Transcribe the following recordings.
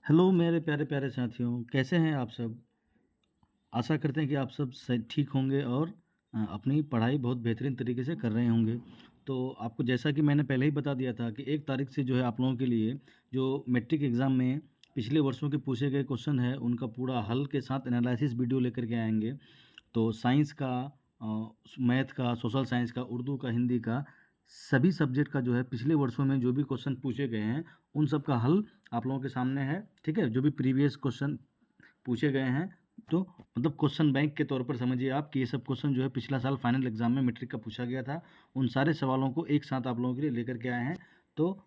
Hello मेरे प्यारे प्यारे साथियों, कैसे हैं आप सब? आशा करते हैं कि आप सब ठीक होंगे और अपनी पढ़ाई बहुत बेहतरीन तरीके से कर रहे होंगे। तो आपको जैसा कि मैंने पहले ही बता दिया था कि 1 तारीख से जो है आप लोगों के लिए जो मैट्रिक एग्ज़ाम में पिछले वर्षों के पूछे गए क्वेश्चन हैं, उनका पूरा हल के साथ एनालिसिस वीडियो लेकर के आएँगे। तो साइंस का मैथ का, सोशल साइंस का, उर्दू का, हिंदी का, सभी सब्जेक्ट का जो है पिछले वर्षों में जो भी क्वेश्चन पूछे गए हैं, उन सब का हल आप लोगों के सामने है, ठीक है? जो भी प्रीवियस क्वेश्चन पूछे गए हैं, तो मतलब क्वेश्चन बैंक के तौर पर समझिए आप कि ये सब क्वेश्चन जो है पिछला साल फाइनल एग्जाम में मैट्रिक का पूछा गया था। उन सारे सवालों को एक साथ आप लोगों के लिए लेकर के आए हैं। तो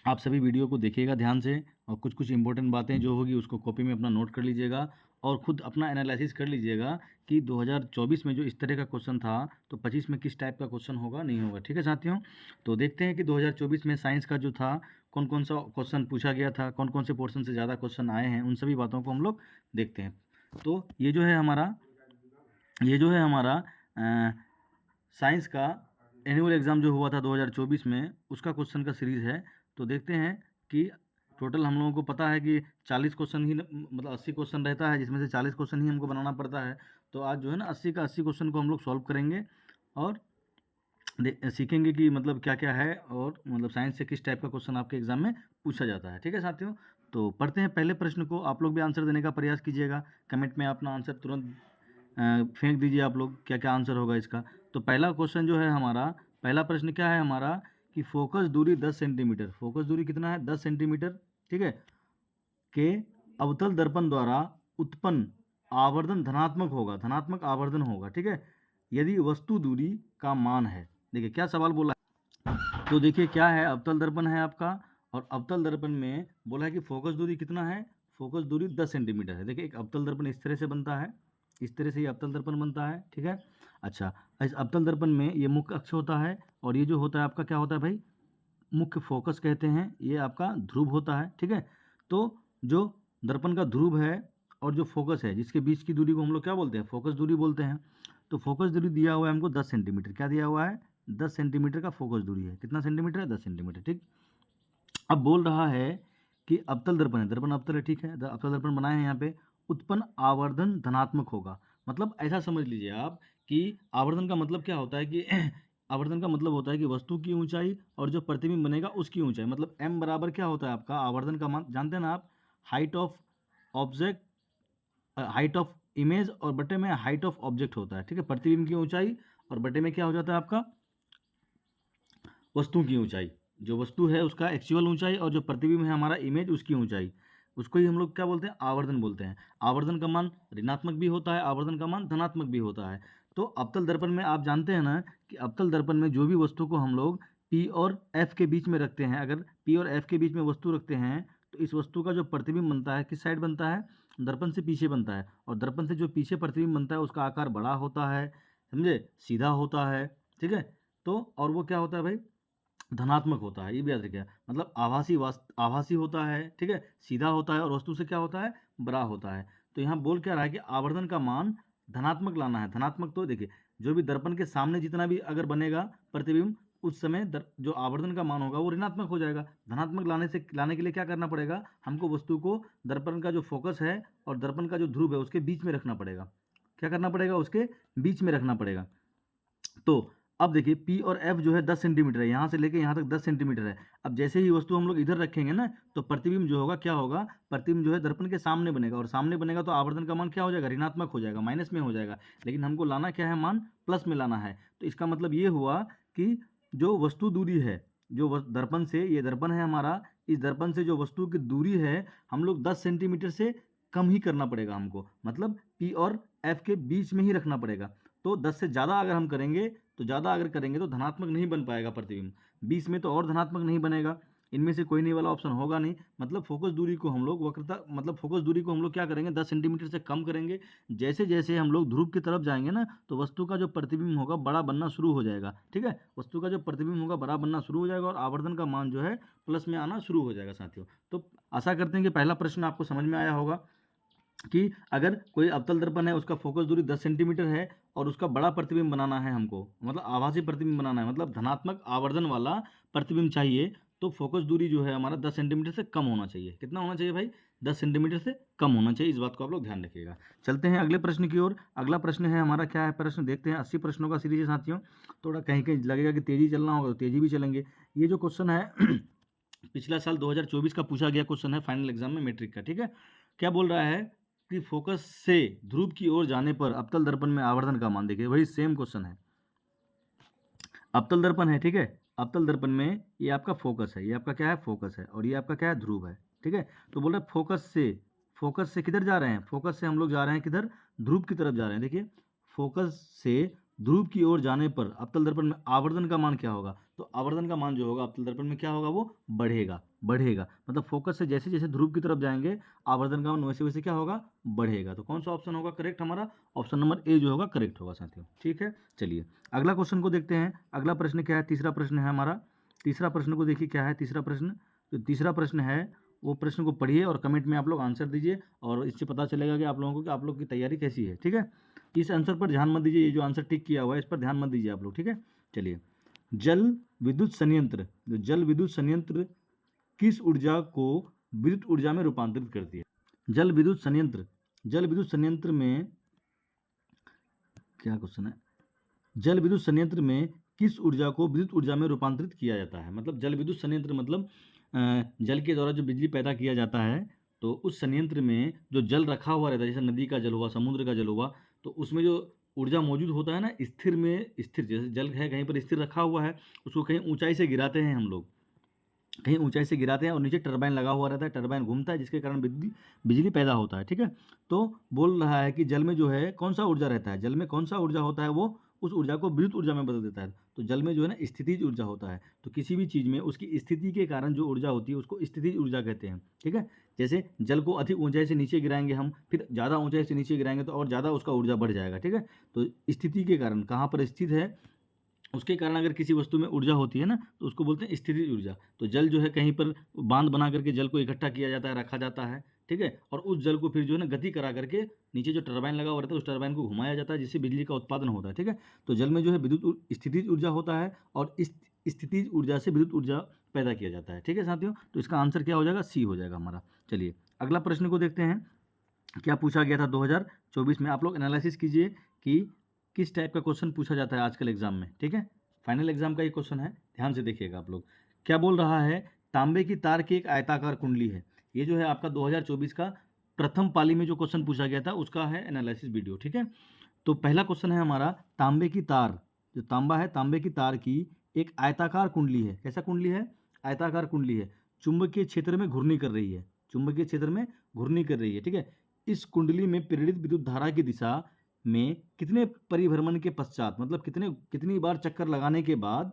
आप सभी वीडियो को देखिएगा ध्यान से और कुछ-कुछ इंपॉर्टेंट बातें जो होगी उसको कॉपी में अपना नोट कर लीजिएगा और खुद अपना एनालिसिस कर लीजिएगा कि 2024 में जो इस तरह का क्वेश्चन था, तो 25 में किस टाइप का क्वेश्चन होगा, नहीं होगा। ठीक है साथियों? तो देखते हैं कि 2024 में साइंस का जो था, कौन-कौन सा क्वेश्चन पूछा गया था, कौन-कौन से पोर्शन से ज़्यादा क्वेश्चन आए हैं, उन सभी बातों को हम लोग देखते हैं। तो ये जो है हमारा साइंस का एनुअल एग्ज़ाम जो हुआ था 2024 में, उसका क्वेश्चन का सीरीज़ है। तो देखते हैं कि टोटल हम लोगों को पता है कि 40 क्वेश्चन ही मतलब 80 क्वेश्चन रहता है, जिसमें से 40 क्वेश्चन ही हमको बनाना पड़ता है। तो आज जो है ना 80 का 80 क्वेश्चन को हम लोग सॉल्व करेंगे और सीखेंगे कि मतलब क्या-क्या है और मतलब साइंस से किस टाइप का क्वेश्चन आपके एग्ज़ाम में पूछा जाता है। ठीक है साथियों? तो पढ़ते हैं पहले प्रश्न को। आप लोग भी आंसर देने का प्रयास कीजिएगा। कमेंट में अपना आंसर तुरंत फेंक दीजिए आप लोग, क्या-क्या आंसर होगा इसका। तो पहला क्वेश्चन जो है हमारा, पहला प्रश्न क्या है हमारा कि फोकस दूरी 10 सेंटीमीटर, फोकस दूरी कितना है 10 सेंटीमीटर, ठीक है, के अवतल दर्पण द्वारा उत्पन्न आवर्धन धनात्मक होगा, धनात्मक आवर्धन होगा, ठीक है, यदि वस्तु दूरी का मान है। देखिए क्या सवाल बोला है, तो देखिए क्या है, अवतल दर्पण है आपका और अवतल दर्पण में बोला है कि फोकस दूरी कितना है, फोकस दूरी 10 सेंटीमीटर है। देखिए एक अवतल दर्पण इस तरह से बनता है, इस तरह से ये अवतल दर्पण बनता है, ठीक है। अच्छा, इस अवतल दर्पण में ये मुख्य अक्ष होता है और ये जो होता है आपका क्या होता है भाई, मुख्य फोकस कहते हैं, ये आपका ध्रुव होता है, ठीक है। तो जो दर्पण का ध्रुव है और जो फोकस है, जिसके बीच की दूरी को हम लोग क्या बोलते हैं, फोकस दूरी बोलते हैं। तो फोकस दूरी दिया हुआ है हमको 10 सेंटीमीटर, क्या दिया हुआ है 10 सेंटीमीटर का फोकस दूरी है। कितना सेंटीमीटर है 10 सेंटीमीटर, ठीक। अब बोल रहा है कि अवतल दर्पण है, दर्पण अवतल है, ठीक है, अवतल दर्पण बनाए हैं यहाँ पे, उत्पन्न आवर्धन धनात्मक होगा। मतलब ऐसा समझ लीजिए आप कि आवर्धन का मतलब क्या होता है कि आवर्धन का मतलब होता है कि वस्तु की ऊंचाई और जो प्रतिबिंब बनेगा उसकी ऊंचाई, मतलब m बराबर क्या होता है आपका आवर्धन का मान जानते हैं ना आप, height of object, height of image और बटे में हाइट ऑफ ऑब्जेक्ट होता है, ठीक है, प्रतिबिंब की ऊंचाई और बटे में क्या हो जाता है आपका वस्तु की ऊंचाई, जो वस्तु है उसका एक्चुअल ऊंचाई और जो प्रतिबिंब है हमारा इमेज उसकी ऊंचाई, उसको ही हम लोग क्या बोलते हैं आवर्धन बोलते हैं। आवर्धन का मान ऋणात्मक भी होता है, आवर्धन का मान धनात्मक भी होता है। तो अवतल दर्पण में आप जानते हैं ना कि अवतल दर्पण में जो भी वस्तु को हम लोग पी और एफ के बीच में रखते हैं, अगर पी और एफ के बीच में वस्तु रखते हैं तो इस वस्तु का जो प्रतिबिंब बनता है किस साइड बनता है, दर्पण से पीछे बनता है, और दर्पण से जो पीछे प्रतिबिंब बनता है उसका आकार बड़ा होता है, समझे, सीधा होता है, ठीक है। तो और वो क्या होता है भाई, धनात्मक होता है, ये भी याद रखिए, मतलब आभासी होता है, ठीक है, सीधा होता है और वस्तु से क्या होता है बड़ा होता है। तो यहाँ बोल क्या रहा है कि आवर्धन का मान धनात्मक लाना है। धनात्मक तो देखिए जो भी दर्पण के सामने जितना भी अगर बनेगा प्रतिबिंब, उस समय जो आवर्धन का मान होगा वो ऋणात्मक हो जाएगा। धनात्मक लाने के लिए क्या करना पड़ेगा, हमको वस्तु को दर्पण का जो फोकस है और दर्पण का जो ध्रुव है उसके बीच में रखना पड़ेगा। क्या करना पड़ेगा, उसके बीच में रखना पड़ेगा। तो अब देखिए P और F जो है 10 सेंटीमीटर है, यहाँ से लेके यहाँ तक 10 सेंटीमीटर है। अब जैसे ही वस्तु हम लोग इधर रखेंगे ना तो प्रतिबिंब जो होगा क्या होगा, प्रतिबिंब जो है दर्पण के सामने बनेगा और सामने बनेगा तो आवर्धन का मान क्या हो जाएगा, ऋणात्मक हो जाएगा, माइनस में हो जाएगा। लेकिन हमको लाना क्या है, मान प्लस में लाना है। तो इसका मतलब ये हुआ कि जो वस्तु दूरी है, जो दर्पण से, ये दर्पण है हमारा, इस दर्पण से जो वस्तु की दूरी है हम लोग 10 सेंटीमीटर से कम ही करना पड़ेगा हमको, मतलब P और F के बीच में ही रखना पड़ेगा। तो 10 से ज़्यादा अगर हम करेंगे तो ज़्यादा अगर करेंगे तो धनात्मक नहीं बन पाएगा प्रतिबिंब, 20 में तो और धनात्मक नहीं बनेगा, इनमें से कोई नहीं वाला ऑप्शन होगा नहीं। मतलब फोकस दूरी को हम लोग वक्रता, मतलब फोकस दूरी को हम लोग क्या करेंगे 10 सेंटीमीटर से कम करेंगे। जैसे जैसे हम लोग ध्रुव की तरफ जाएंगे ना तो वस्तु का जो प्रतिबिंब होगा बड़ा बनना शुरू हो जाएगा, ठीक है, वस्तु का जो प्रतिबिंब होगा बड़ा बनना शुरू हो जाएगा और आवर्धन का मान जो है प्लस में आना शुरू हो जाएगा साथियों। तो आशा करते हैं कि पहला प्रश्न आपको समझ में आया होगा कि अगर कोई अवतल दर्पण है उसका फोकस दूरी 10 सेंटीमीटर है और उसका बड़ा प्रतिबिंब बनाना है हमको, मतलब आभासी प्रतिबिंब बनाना है, मतलब धनात्मक आवर्धन वाला प्रतिबिंब चाहिए, तो फोकस दूरी जो है हमारा 10 सेंटीमीटर से कम होना चाहिए। कितना होना चाहिए भाई? 10 सेंटीमीटर से कम होना चाहिए। इस बात को आप लोग ध्यान रखिएगा। चलते हैं अगले प्रश्न की ओर। अगला प्रश्न है हमारा, क्या है प्रश्न देखते हैं। 80 प्रश्नों का सीरीज है साथियों। थोड़ा कहीं कहीं लगेगा कि तेजी चलना होगा तो तेजी भी चलेंगे। ये जो क्वेश्चन है पिछला साल 2024 का पूछा गया क्वेश्चन है फाइनल एग्जाम में मैट्रिक का। ठीक है, क्या बोल रहा है कि फोकस से ध्रुव की ओर जाने पर अवतल दर्पण में आवर्धन का मान। देखिए वही सेम क्वेश्चन है, अवतल दर्पण है। ठीक है, अवतल दर्पण में ये आपका फोकस है, ये आपका क्या है? फोकस है, और ये आपका क्या है? ध्रुव है। ठीक है, तो बोल रहे हैं फोकस से किधर जा रहे हैं? फोकस से हम लोग जा रहे हैं किधर? ध्रुव की तरफ जा रहे हैं। देखिए फोकस से ध्रुव की ओर जाने पर अवतल दर्पण में आवर्धन का मान क्या होगा? तो आवर्धन का मान जो होगा अवतल दर्पण में क्या होगा? वो बढ़ेगा। मतलब फोकस से जैसे जैसे ध्रुव की तरफ जाएंगे आवर्धन का मान वैसे वैसे क्या होगा? बढ़ेगा। तो कौन सा ऑप्शन होगा करेक्ट हमारा? ऑप्शन नंबर ए जो होगा करेक्ट होगा साथियों। ठीक है, चलिए अगला क्वेश्चन को देखते हैं। अगला प्रश्न क्या है? तीसरा प्रश्न है हमारा। तीसरा प्रश्न को देखिए क्या है तीसरा प्रश्न। तो तीसरा प्रश्न है, वो प्रश्न को पढ़िए और कमेंट में आप लोग आंसर दीजिए, और इससे पता चलेगा कि आप लोगों को कि आप लोग की तैयारी कैसी है। ठीक है, इस आंसर पर ध्यान मत दीजिए, ये जो आंसर टिक किया हुआ है इस पर ध्यान मत दीजिए आप लोग। ठीक है, चलिए जल विद्युत संयंत्र, जो जल विद्युत संयंत्र किस ऊर्जा को विद्युत ऊर्जा में रूपांतरित करती है? जल विद्युत संयंत्र में क्या क्वेश्चन है? जल विद्युत संयंत्र में किस ऊर्जा को विद्युत ऊर्जा में रूपांतरित किया जाता है? मतलब जल विद्युत संयंत्र मतलब जल के द्वारा जो बिजली पैदा किया जाता है, तो उस संयंत्र में जो जल रखा हुआ रहता है, जैसे नदी का जल हुआ, समुद्र का जल हुआ, तो उसमें जो ऊर्जा मौजूद होता है ना, स्थिर जैसे जल है कहीं पर स्थिर रखा हुआ है, उसको कहीं ऊंचाई से गिराते हैं हम लोग, कहीं ऊंचाई से गिराते हैं और नीचे टरबाइन लगा हुआ रहता है, टरबाइन घूमता है जिसके कारण बिजली पैदा होता है। ठीक है, तो बोल रहा है कि जल में जो है कौन सा ऊर्जा रहता है? जल में कौन सा ऊर्जा होता है? वो उस ऊर्जा को विद्युत ऊर्जा में बदल देता है। तो जल में जो है ना स्थितिज ऊर्जा होता है। तो किसी भी चीज़ में उसकी स्थिति के कारण जो ऊर्जा होती है उसको स्थितिज ऊर्जा कहते हैं। ठीक है, जैसे जल को अधिक ऊंचाई से नीचे गिराएंगे हम, फिर ज़्यादा ऊंचाई से नीचे गिराएंगे तो और ज़्यादा उसका ऊर्जा बढ़ जाएगा। ठीक है, तो स्थिति के कारण कहाँ पर स्थित है उसके कारण अगर किसी वस्तु में ऊर्जा होती है ना, तो उसको बोलते हैं स्थितिज ऊर्जा। तो जल जो है कहीं पर बांध बना करके जल को इकट्ठा किया जाता है, रखा जाता है। ठीक है, और उस जल को फिर जो है ना गति करा करके नीचे जो टरबाइन लगा हुआ रहता है उस टरबाइन को घुमाया जाता है, जिससे बिजली का उत्पादन होता है। ठीक है, तो जल में जो है विद्युत स्थितिज ऊर्जा होता है, और इस स्थितिज ऊर्जा से विद्युत ऊर्जा पैदा किया जाता है। ठीक है साथियों, तो इसका आंसर क्या हो जाएगा? सी हो जाएगा हमारा। चलिए अगला प्रश्न को देखते हैं, क्या पूछा गया था 2024 में। आप लोग एनालिसिस कीजिए कि किस टाइप का क्वेश्चन पूछा जाता है आजकल एग्जाम में। ठीक है, फाइनल एग्जाम का ये क्वेश्चन है, ध्यान से देखिएगा आप लोग। क्या बोल रहा है? तांबे की तार की एक आयताकार कुंडली है। ये जो है आपका 2024 का प्रथम पाली में जो क्वेश्चन पूछा गया था उसका है एनालिसिस वीडियो। ठीक है, तो पहला क्वेश्चन है हमारा, तांबे की तार, जो तांबा है तांबे की तार की एक आयताकार कुंडली है। कैसा कुंडली है? आयताकार कुंडली है, चुंबकीय क्षेत्र में घूर्णी कर रही है, चुंबकीय क्षेत्र में घूर्णी कर रही है। ठीक है, इस कुंडली में प्रेरित विद्युत धारा की दिशा में कितने परिभ्रमण के पश्चात, मतलब कितनी बार चक्कर लगाने के बाद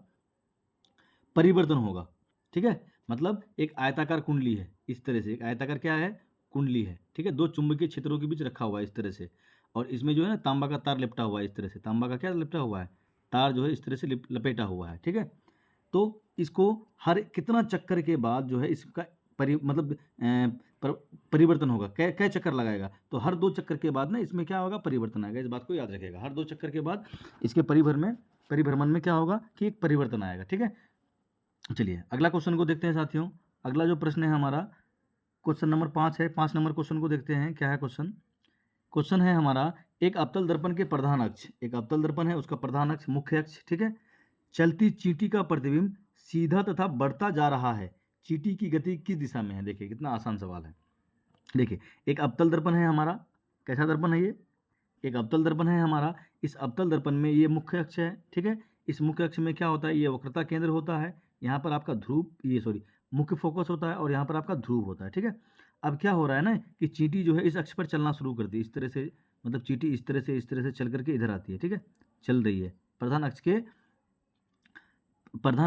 परिवर्तन होगा। ठीक है, मतलब एक आयताकार कुंडली है, इस तरह से एक आयताकार क्या है? कुंडली है। ठीक है, दो चुंबकीय क्षेत्रों के बीच रखा हुआ है इस तरह से, और इसमें जो है ना तांबा का तार लिपटा हुआ है इस तरह से, तांबा का क्या लिपटा हुआ है? तार जो है इस तरह से लपेटा हुआ है। ठीक है, तो इसको हर कितना चक्कर के बाद जो है इसका परिवर्तन होगा। क्या चक्कर लगाएगा? तो हर 2 चक्कर के बाद ना इसमें क्या होगा? परिवर्तन आएगा। इस बात को याद रखिएगा, हर 2 चक्कर के बाद इसके परिभ्रमण में क्या होगा कि एक परिवर्तन आएगा। ठीक है, चलिए अगला क्वेश्चन को देखते हैं साथियों। अगला जो प्रश्न है हमारा क्वेश्चन नंबर 5 है। 5 नंबर क्वेश्चन को देखते हैं, क्या है क्वेश्चन? क्वेश्चन है हमारा, एक अवतल दर्पण के प्रधान अक्ष, एक अवतल दर्पण है उसका प्रधान अक्ष मुख्य अक्ष, ठीक है, चलती चींटी का प्रतिबिंब सीधा तथा बढ़ता जा रहा है, चींटी की गति किस दिशा में है? देखिए कितना आसान सवाल है। देखिए एक अवतल दर्पण है हमारा, कैसा दर्पण है ये? एक अवतल दर्पण है हमारा। इस अवतल दर्पण में ये मुख्य अक्ष है। ठीक है, इस मुख्य अक्ष में क्या होता है? ये वक्रता केंद्र होता है, यहाँ पर आपका मुख्य फोकस होता है, और यहाँ पर आपका ध्रुव होता है। ठीक है, अब क्या हो रहा है ना कि चींटी जो है इस अक्ष पर चलना शुरू करती है, इस तरह से, मतलब चींटी इस तरह से चल करके इधर आती है। ठीक है, चल रही है, प्रधान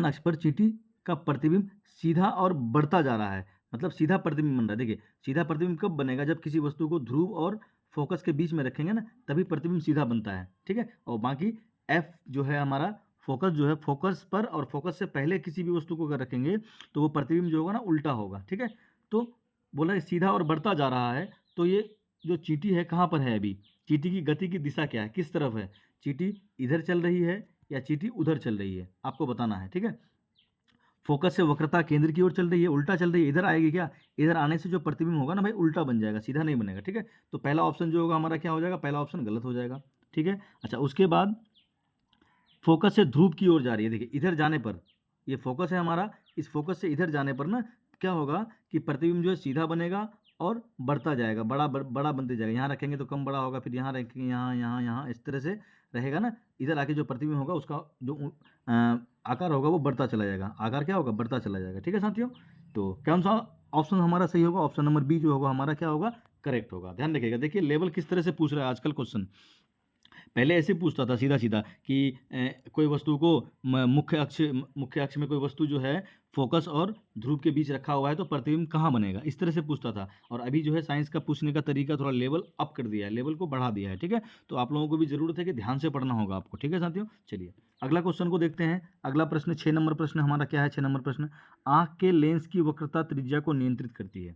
अक्ष पर चींटी का प्रतिबिंब सीधा और बढ़ता जा रहा है, मतलब सीधा प्रतिबिंब बन रहा है। देखिए सीधा प्रतिबिंब कब बनेगा? जब किसी वस्तु को ध्रुव और फोकस के बीच में रखेंगे ना, तभी प्रतिबिंब सीधा बनता है। ठीक है, और बाकी एफ जो है हमारा फोकस जो है, फोकस पर और फोकस से पहले किसी भी वस्तु को अगर रखेंगे तो वो प्रतिबिंब जो होगा ना उल्टा होगा। ठीक है, तो बोला है सीधा और बढ़ता जा रहा है, तो ये जो चींटी है कहाँ पर है? अभी चींटी की गति की दिशा क्या है, किस तरफ है? चींटी इधर चल रही है या चींटी उधर चल रही है, आपको बताना है। ठीक है, फोकस से वक्रता केंद्र की ओर चल रही है, उल्टा चल रही है, इधर आएगी क्या, इधर आने से जो प्रतिबिंब होगा ना भाई उल्टा बन जाएगा, सीधा नहीं बनेगा, ठीक है। तो पहला ऑप्शन जो होगा हमारा क्या हो जाएगा, पहला ऑप्शन गलत हो जाएगा, ठीक है। अच्छा, उसके बाद फोकस से ध्रुव की ओर जा रही है, देखिए इधर जाने पर, ये फोकस है हमारा, इस फोकस से इधर जाने पर ना क्या होगा कि प्रतिबिंब जो है सीधा बनेगा और बढ़ता जाएगा, बड़ा बनते जाएगा, यहाँ रखेंगे तो कम बड़ा होगा, फिर यहाँ रखेंगे, यहाँ यहाँ यहाँ, इस तरह से रहेगा ना। इधर आके जो प्रतिबिंब होगा उसका जो आकार होगा वो बढ़ता चला जाएगा, आकार क्या होगा, बढ़ता चला जाएगा, ठीक है साथियों। तो कौन सा ऑप्शन हमारा सही होगा, ऑप्शन नंबर बी जो होगा हमारा क्या होगा, करेक्ट होगा। ध्यान रखिएगा, देखिए लेवल किस तरह से पूछ रहा है आजकल क्वेश्चन। पहले ऐसे पूछता था सीधा सीधा कि कोई वस्तु को मुख्य अक्ष में कोई वस्तु जो है फोकस और ध्रुव के बीच रखा हुआ है तो प्रतिबिंब कहाँ बनेगा, इस तरह से पूछता था। और अभी जो है साइंस का पूछने का तरीका थोड़ा लेवल अप कर दिया है, लेवल को बढ़ा दिया है, ठीक है। तो आप लोगों को भी जरूरत है कि ध्यान से पढ़ना होगा आपको, ठीक है साथियों। चलिए अगला क्वेश्चन को देखते हैं। अगला प्रश्न 6 नंबर प्रश्न हमारा क्या है, 6 नंबर प्रश्न, आँख के लेंस की वक्रता त्रिज्या को नियंत्रित करती है।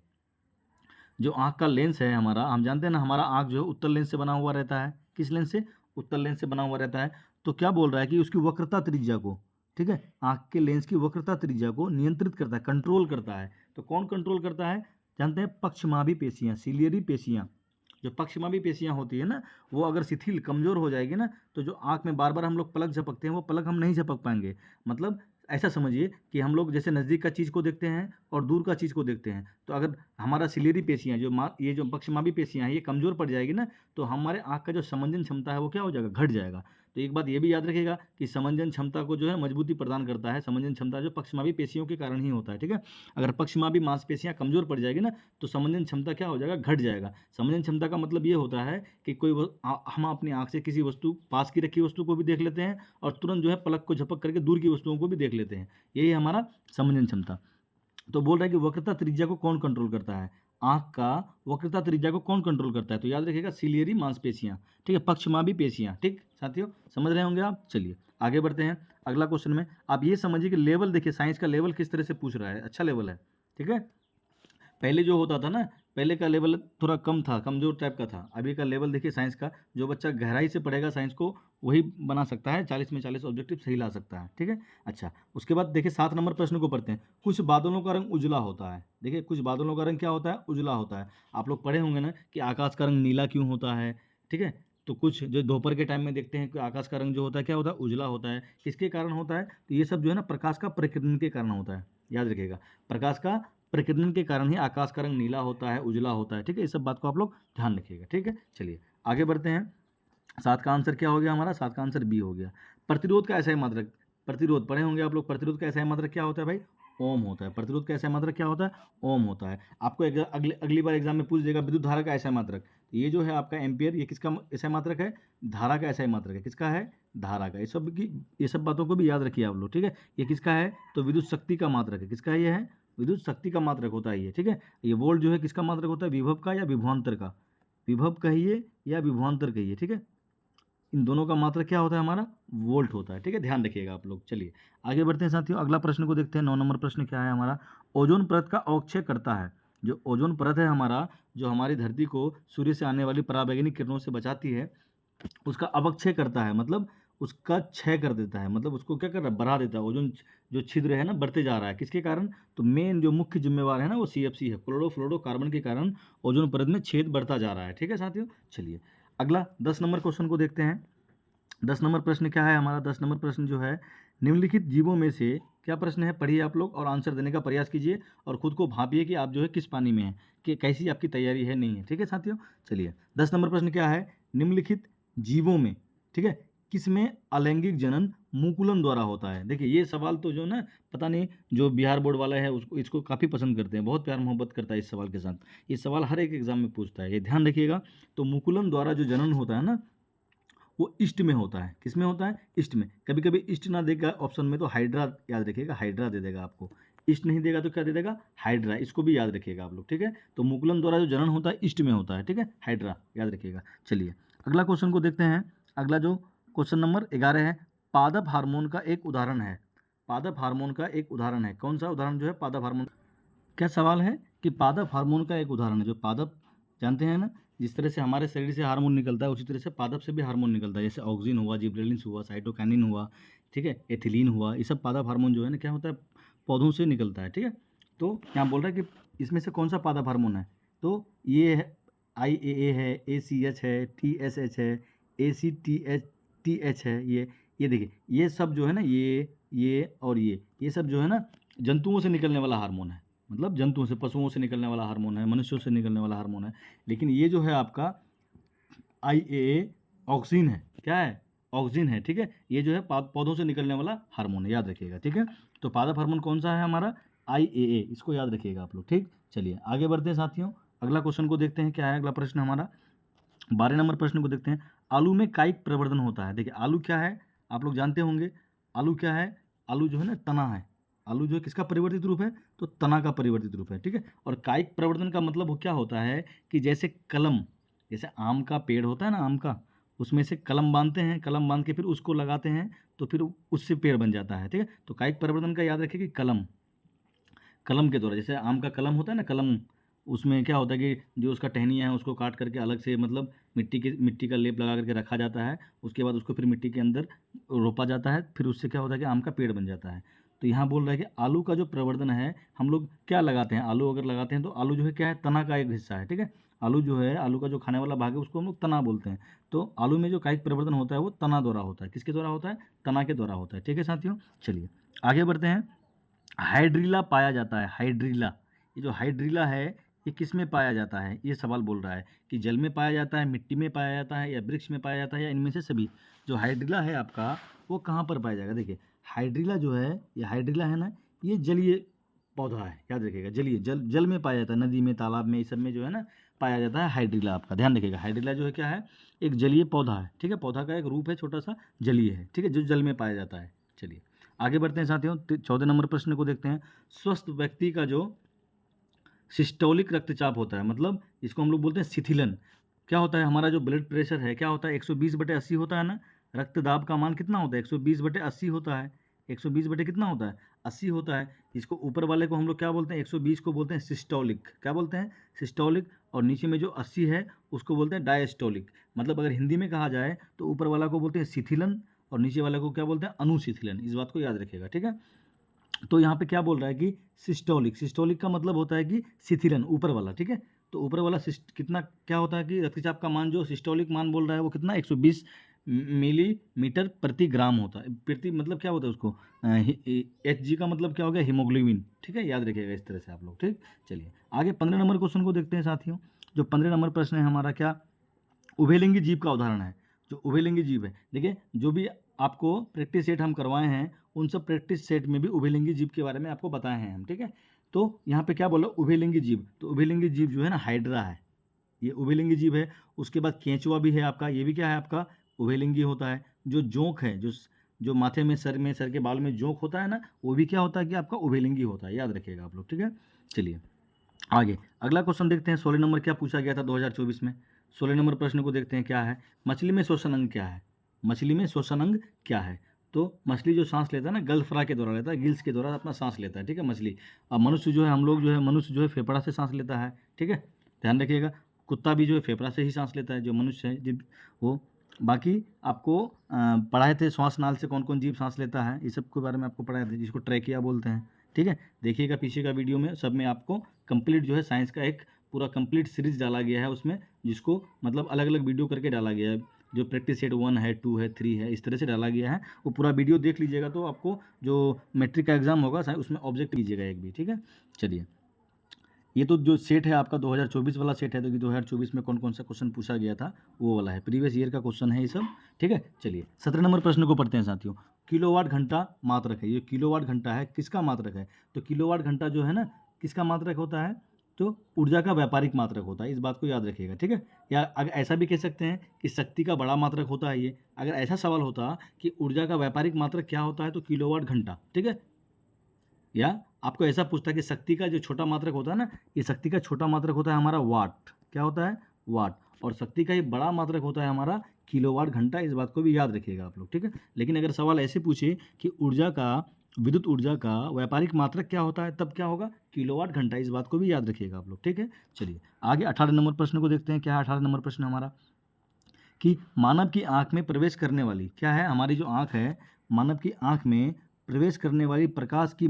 जो आँख का लेंस है हमारा, हम जानते हैं ना हमारा आँख जो है उत्तल लेंस से बना हुआ रहता है, किस लेंस से, उत्तल लेंस से बना हुआ रहता है। तो क्या बोल रहा है कि उसकी वक्रता त्रिज्या को, ठीक है, आँख के लेंस की वक्रता त्रिज्या को नियंत्रित करता है, कंट्रोल करता है। तो कौन कंट्रोल करता है, जानते हैं, पक्षमाभी पेशियाँ, सिलियरी पेशियाँ। जो पक्षमाभी पेशियाँ होती है ना, वो अगर शिथिल कमजोर हो जाएगी ना, तो जो आँख में बार बार हम लोग पलक झपकते हैं वो पलक हम नहीं झपक पाएंगे। मतलब ऐसा समझिए कि हम लोग जैसे नज़दीक का चीज़ को देखते हैं और दूर का चीज़ को देखते हैं, तो अगर हमारा सिलेरी पेशियाँ ये जो पक्षमाभी पेशियाँ हैं ये कमज़ोर पड़ जाएगी ना, तो हमारे आँख का जो समंजन क्षमता है वो क्या हो जाएगा, घट जाएगा। तो एक बात ये भी याद रखिएगा कि समंजन क्षमता को जो है मजबूती प्रदान करता है, समंजन क्षमता जो पक्षमाभी पेशियों के कारण ही होता है, ठीक है। अगर पक्षमाभी मांसपेशियाँ कमज़ोर पड़ जाएगी ना, तो समंजन क्षमता क्या हो जाएगा, घट जाएगा। समंजन क्षमता का मतलब ये होता है कि हम अपनी आँख से किसी वस्तु, पास की रखी वस्तु को भी देख लेते हैं और तुरंत जो है पलक को झपक करके दूर की वस्तुओं को भी देख लेते हैं, यही हमारा समंजन क्षमता। तो बोल रहा है कि वक्रता त्रिज्या को कौन कंट्रोल करता है, आँख का वक्रता त्रिज्या को कौन कंट्रोल करता है, तो याद रखिएगा सिलियरी मांसपेशियाँ, ठीक है, पक्षमाभी पेशियाँ, ठीक साथियों, समझ रहे होंगे आप। चलिए आगे बढ़ते हैं अगला क्वेश्चन में। आप ये समझिए कि लेवल देखिए, साइंस का लेवल किस तरह से पूछ रहा है, अच्छा लेवल है, ठीक है। पहले जो होता था ना, पहले का लेवल थोड़ा कम था, कमजोर टाइप का था। अभी का लेवल देखिए साइंस का, जो बच्चा गहराई से पढ़ेगा साइंस को वही बना सकता है, 40 में 40 ऑब्जेक्टिव सही ला सकता है, ठीक है। अच्छा, उसके बाद देखिए 7 नंबर प्रश्न को पढ़ते हैं। कुछ बादलों का रंग उजला होता है, देखिए कुछ बादलों का रंग क्या होता है, उजला होता है। आप लोग पढ़े होंगे ना कि आकाश का रंग नीला क्यों होता है, ठीक है। तो कुछ जो दोपहर के टाइम में देखते हैं कि आकाश का रंग जो होता है क्या होता है, उजला होता है। किसके कारण होता है, तो ये सब जो है ना प्रकाश का प्रकीर्णन के कारण होता है, याद रखिएगा। प्रकाश का प्रकीर्णन के कारण ही आकाश का रंग नीला होता है, उजला होता है, ठीक है। इस सब बात को आप लोग ध्यान रखिएगा, ठीक है। चलिए आगे बढ़ते हैं। 7 का आंसर क्या हो गया हमारा, 7 का आंसर बी हो गया। प्रतिरोध का ऐसा ही मात्रक, प्रतिरोध पढ़े होंगे आप लोग, प्रतिरोध का ऐसा ही मात्रक क्या होता है भाई, ओम होता है। प्रतिरोध का ऐसा मात्रक क्या होता है, ओम होता है। आपको अगली बार एग्जाम में पूछ देगा विद्युत धारा का ऐसा मात्रक, ये जो है आपका एम्पियर, ये किसका ऐसा मात्रक है, धारा का ऐसा मात्रक है, किसका है, धारा का। ये सब बातों को भी याद रखिए आप लोग, ठीक है। ये किसका है, तो विद्युत शक्ति का मात्रक है, किसका है, ये है विद्युत शक्ति का मात्रक होता है ये, ठीक है। ये वोल्ट जो है किसका मात्रक होता है, विभव का या विभवांतर का, विभव कहिए या विभवांतर कहिए, ठीक है। इन दोनों का मात्रक क्या होता है हमारा, वोल्ट होता है, ठीक है, ध्यान रखिएगा आप लोग। चलिए आगे बढ़ते हैं साथियों। अगला प्रश्न को देखते हैं। 9 नंबर प्रश्न क्या है हमारा, ओजोन परत का अवक्षय करता है। जो ओजोन परत है हमारा, जो हमारी धरती को सूर्य से आने वाली पराबैंगनी किरणों से बचाती है, उसका अवक्षय करता है, मतलब उसका क्षय कर देता है, मतलब उसको क्या कर रहा है, बढ़ा देता है। ओजोन जो छिद्र है ना बढ़ते जा रहा है, किसके कारण, तो मेन जो मुख्य जिम्मेवार है ना वो CFC है, क्लोरोफ्लोरोकार्बन के कारण ओजोन परत में छेद बढ़ता जा रहा है, ठीक है साथियों। चलिए अगला 10 नंबर क्वेश्चन को देखते हैं। 10 नंबर प्रश्न क्या है हमारा, 10 नंबर प्रश्न जो है, निम्नलिखित जीवों में से क्या प्रश्न है, पढ़िए आप लोग और आंसर देने का प्रयास कीजिए और खुद को भापिए कि आप जो है किस पानी में हैं, कि कैसी आपकी तैयारी है नहीं है, ठीक है साथियों। चलिए 10 नंबर प्रश्न क्या है, निम्नलिखित जीवों में, ठीक है, किसमें अलैंगिक जनन मुकुलन द्वारा होता है। देखिए ये सवाल तो जो ना, पता नहीं जो बिहार बोर्ड वाला है उसको इसको काफ़ी पसंद करते हैं, बहुत प्यार मोहब्बत करता है इस सवाल के साथ। ये सवाल हर एक एग्जाम में पूछता है, ये ध्यान रखिएगा। तो मुकुलन द्वारा जो जनन होता है ना, वो ईस्ट में होता है, किस में होता है, ईस्ट में। कभी कभी ईस्ट ना देगा ऑप्शन में तो हाइड्रा याद रखिएगा, हाइड्रा दे देगा आपको। ईस्ट नहीं देगा तो क्या दे देगा, हाइड्रा, इसको भी याद रखिएगा आप लोग, ठीक है। तो मुकुलन द्वारा जो जनन होता है ईस्ट में होता है, ठीक है, हाइड्रा याद रखिएगा। चलिए अगला क्वेश्चन को देखते हैं। अगला जो क्वेश्चन नंबर 11 है, पादप हार्मोन का एक उदाहरण है। पादप हार्मोन का एक उदाहरण है, कौन सा उदाहरण जो है पादप हार्मोन, क्या सवाल है कि पादप हार्मोन का एक उदाहरण है। जो पादप जानते हैं ना, जिस तरह से हमारे शरीर से हार्मोन निकलता है उसी तरह से पादप से भी हार्मोन निकलता है, जैसे ऑक्सीजन हुआ, जिब्रेलिन्स हुआ, साइटोकाइनिन हुआ, ठीक है, एथिलीन हुआ, ये सब पादप हार्मोन जो है ना क्या होता है, पौधों से निकलता है, ठीक है। तो यहाँ बोल रहा है कि इसमें से कौन सा पादप हार्मोन है, तो ये है IAA है, ACH है, TSH है, ACTH है, ये देखिए ये सब जो है ना, ये और ये सब जो है ना जंतुओं से निकलने वाला हार्मोन है, मतलब जंतुओं से, पशुओं से निकलने वाला हार्मोन है, मनुष्यों से निकलने वाला हार्मोन है। लेकिन ये जो है आपका IAA ऑक्सीन है, क्या है, ऑक्सीन है, ठीक है। ये जो है पौधों से निकलने वाला हार्मोन है, याद रखिएगा, ठीक है। तो पादप हार्मोन कौन सा है हमारा, IAA, इसको याद रखिएगा आप लोग, ठीक। चलिए आगे बढ़ते हैं साथियों, अगला क्वेश्चन को देखते हैं, क्या है अगला प्रश्न हमारा, 12 नंबर प्रश्न को देखते हैं। आलू में कायिक प्रवर्धन होता है। देखिए आलू क्या है, आप लोग जानते होंगे, आलू क्या है, आलू जो है ना तना है, आलू जो है किसका परिवर्तित रूप है, तो तना का परिवर्तित रूप है, ठीक है। और कायिक प्रवर्धन का मतलब क्या होता है कि जैसे कलम, जैसे आम का पेड़ होता है ना, आम का, उसमें से कलम बांधते हैं, कलम बांध के फिर उसको लगाते हैं तो फिर उससे पेड़ बन जाता है, ठीक है। तो कायिक प्रवर्धन का याद रखिए कि कलम के द्वारा, जैसे आम का कलम होता है ना, कलम, उसमें क्या होता है कि जो उसका टहनियाँ है उसको काट करके अलग से, मतलब मिट्टी का लेप लगा करके रखा जाता है, उसके बाद उसको फिर मिट्टी के अंदर रोपा जाता है, फिर उससे क्या होता है कि आम का पेड़ बन जाता है। तो यहाँ बोल रहा है कि आलू का जो प्रवर्धन है, हम लोग क्या लगाते हैं, आलू अगर लगाते हैं तो आलू जो है क्या है, तना का एक हिस्सा है, ठीक है। आलू जो है, आलू का जो खाने वाला भाग है उसको हम लोग तना बोलते हैं। तो आलू में जो कायिक प्रवर्धन होता है वो तना द्वारा होता है, किसके द्वारा होता है, तना के द्वारा होता है, ठीक है साथियों। चलिए आगे बढ़ते हैं। हाइड्रीला पाया जाता है, हाइड्रीला, ये जो हाइड्रीला है ये किस में पाया जाता है, ये सवाल बोल रहा है कि जल में पाया जाता है, मिट्टी में पाया जाता है, या वृक्ष में पाया जाता है, या इनमें से सभी। जो हाइड्रीला है आपका वो कहाँ पर पाया जाएगा, देखिए हाइड्रीला जो है, ये हाइड्रीला है ना, ये जलीय पौधा है, याद रखिएगा, जलीय, जल में पाया जाता है, नदी में, तालाब में, इस सब में जो है ना पाया जाता है हाइड्रीला। आपका ध्यान रखिएगा, हाइड्रीला जो है क्या है, एक जलीय पौधा है, ठीक है, पौधा का एक रूप है, छोटा सा जलीय है, ठीक है, जो जल में पाया जाता है। चलिए आगे बढ़ते हैं साथियों, 14 नंबर प्रश्न को देखते हैं। स्वस्थ व्यक्ति का जो सिस्टोलिक रक्तचाप होता है, मतलब इसको हम लोग बोलते हैं शिथिलन, क्या होता है, हमारा जो ब्लड प्रेशर है क्या होता है, 120/80 होता है ना, रक्त दाब का मान कितना होता है, 120/80 होता है, 120 बटे कितना होता है, 80 होता है। इसको ऊपर वाले को हम लोग क्या बोलते हैं, 120 को बोलते हैं सिस्टोलिक, क्या बोलते हैं, सिस्टोलिक, और नीचे में जो 80 है उसको बोलते हैं डायस्टोलिक। मतलब अगर हिंदी में कहा जाए तो ऊपर वाला को बोलते हैं शिथिलन और नीचे वाले को क्या बोलते हैं, अनुशिथिलन, इस बात को याद रखिएगा, ठीक है। तो यहाँ पे क्या बोल रहा है कि सिस्टोलिक का मतलब होता है कि शिथिलन, ऊपर वाला, ठीक है। तो ऊपर वाला कितना क्या होता है कि रक्तचाप का मान, जो सिस्टोलिक मान बोल रहा है वो कितना, 120 मिलीमीटर प्रति ग्राम होता है, प्रति मतलब क्या होता है उसको, HG का मतलब क्या हो गया, हीमोग्लोबिन, ठीक है, याद रखिएगा इस तरह से आप लोग, ठीक। चलिए आगे 15 नंबर क्वेश्चन को देखते हैं साथियों। जो 15 नंबर प्रश्न है हमारा, क्या उभयलिंगी जीव का उदाहरण है। जो उभयलिंगी जीव है, देखिए जो भी आपको प्रैक्टिस सेट हम करवाए हैं उन सब प्रैक्टिस सेट में भी उभयलिंगी जीव के बारे में आपको बताए हैं हम, ठीक है। तो यहाँ पे क्या बोला, उभयलिंगी जीव, तो उभयलिंगी जीव जो है ना हाइड्रा है, ये उभयलिंगी जीव है। उसके बाद केंचुआ भी है आपका, ये भी क्या है आपका, उभयलिंगी होता है। जो जोंक है, जो माथे में, सर के बाल में जोंक होता है ना, वो भी क्या होता है कि आपका उभयलिंगी होता है, याद रखिएगा आप लोग, ठीक है। चलिए आगे अगला क्वेश्चन देखते हैं। 16 नंबर क्या पूछा गया था 2024 में, 16 नंबर प्रश्न को देखते हैं, क्या है, मछली में श्वसन अंग क्या है, मछली में श्वसन अंग क्या है। तो मछली जो सांस लेता है ना, गलफ्रा के द्वारा लेता है, गिल्स के द्वारा अपना सांस लेता है, ठीक है मछली। अब मनुष्य जो है, हम लोग जो है, मनुष्य जो है फेफड़ा से सांस लेता है, ठीक है, ध्यान रखिएगा। कुत्ता भी जो है फेफड़ा से ही सांस लेता है, जो मनुष्य है जीव वो। बाकी आपको पढ़ाए थे श्वास नाल से कौन कौन जीव सांस लेता है, इस सब के बारे में आपको पढ़ाए थे, जिसको ट्रैकिया बोलते हैं, ठीक है। देखिएगा पीछे का वीडियो में, सब में आपको कंप्लीट जो है साइंस का एक पूरा कंप्लीट सीरीज डाला गया है उसमें, जिसको मतलब अलग अलग वीडियो करके डाला गया है। जो प्रैक्टिस सेट 1 है, 2 है, 3 है, इस तरह से डाला गया है। वो पूरा वीडियो देख लीजिएगा तो आपको जो मैट्रिक का एग्जाम होगा उसमें ऑब्जेक्ट कीजिएगा एक भी, ठीक है। चलिए ये तो जो सेट है आपका 2024 वाला सेट है, तो कि 2024 में कौन कौन सा क्वेश्चन पूछा गया था वो वाला है, प्रीवियस ईयर का क्वेश्चन है ये सब, ठीक है। चलिए 17 नंबर प्रश्न को पढ़ते हैं साथियों। किलोवाट घंटा मात्रक है, ये किलोवाट घंटा है, किसका मात्रक है, तो किलोवाट घंटा जो है ना किसका मात्रक होता है, तो ऊर्जा का व्यापारिक मात्रक होता है, इस बात को याद रखिएगा, ठीक है। या अगर ऐसा भी कह सकते हैं कि शक्ति का बड़ा मात्रक होता है ये। अगर ऐसा सवाल होता कि ऊर्जा का व्यापारिक मात्रक क्या होता है, तो किलोवाट घंटा, ठीक है। या आपको ऐसा पूछता कि शक्ति का जो छोटा मात्रक होता है ना, ये शक्ति का छोटा मात्रक होता है हमारा वाट, क्या होता है, वाट। और शक्ति का ये बड़ा मात्रक होता है हमारा किलोवाट घंटा, इस बात को भी याद रखिएगा आप लोग, ठीक है। लेकिन अगर सवाल ऐसे पूछे कि विद्युत ऊर्जा का व्यापारिक मात्रक क्या होता है, तब क्या होगा, किलोवाट घंटा, इस बात को भी याद रखिएगा आप लोग, ठीक है। चलिए आगे 18 नंबर प्रश्न को देखते हैं। क्या है 18 नंबर प्रश्न हमारा, कि मानव की आंख में प्रवेश करने वाली, क्या है, हमारी जो आंख है, मानव की आंख में प्रवेश करने वाली प्रकाश की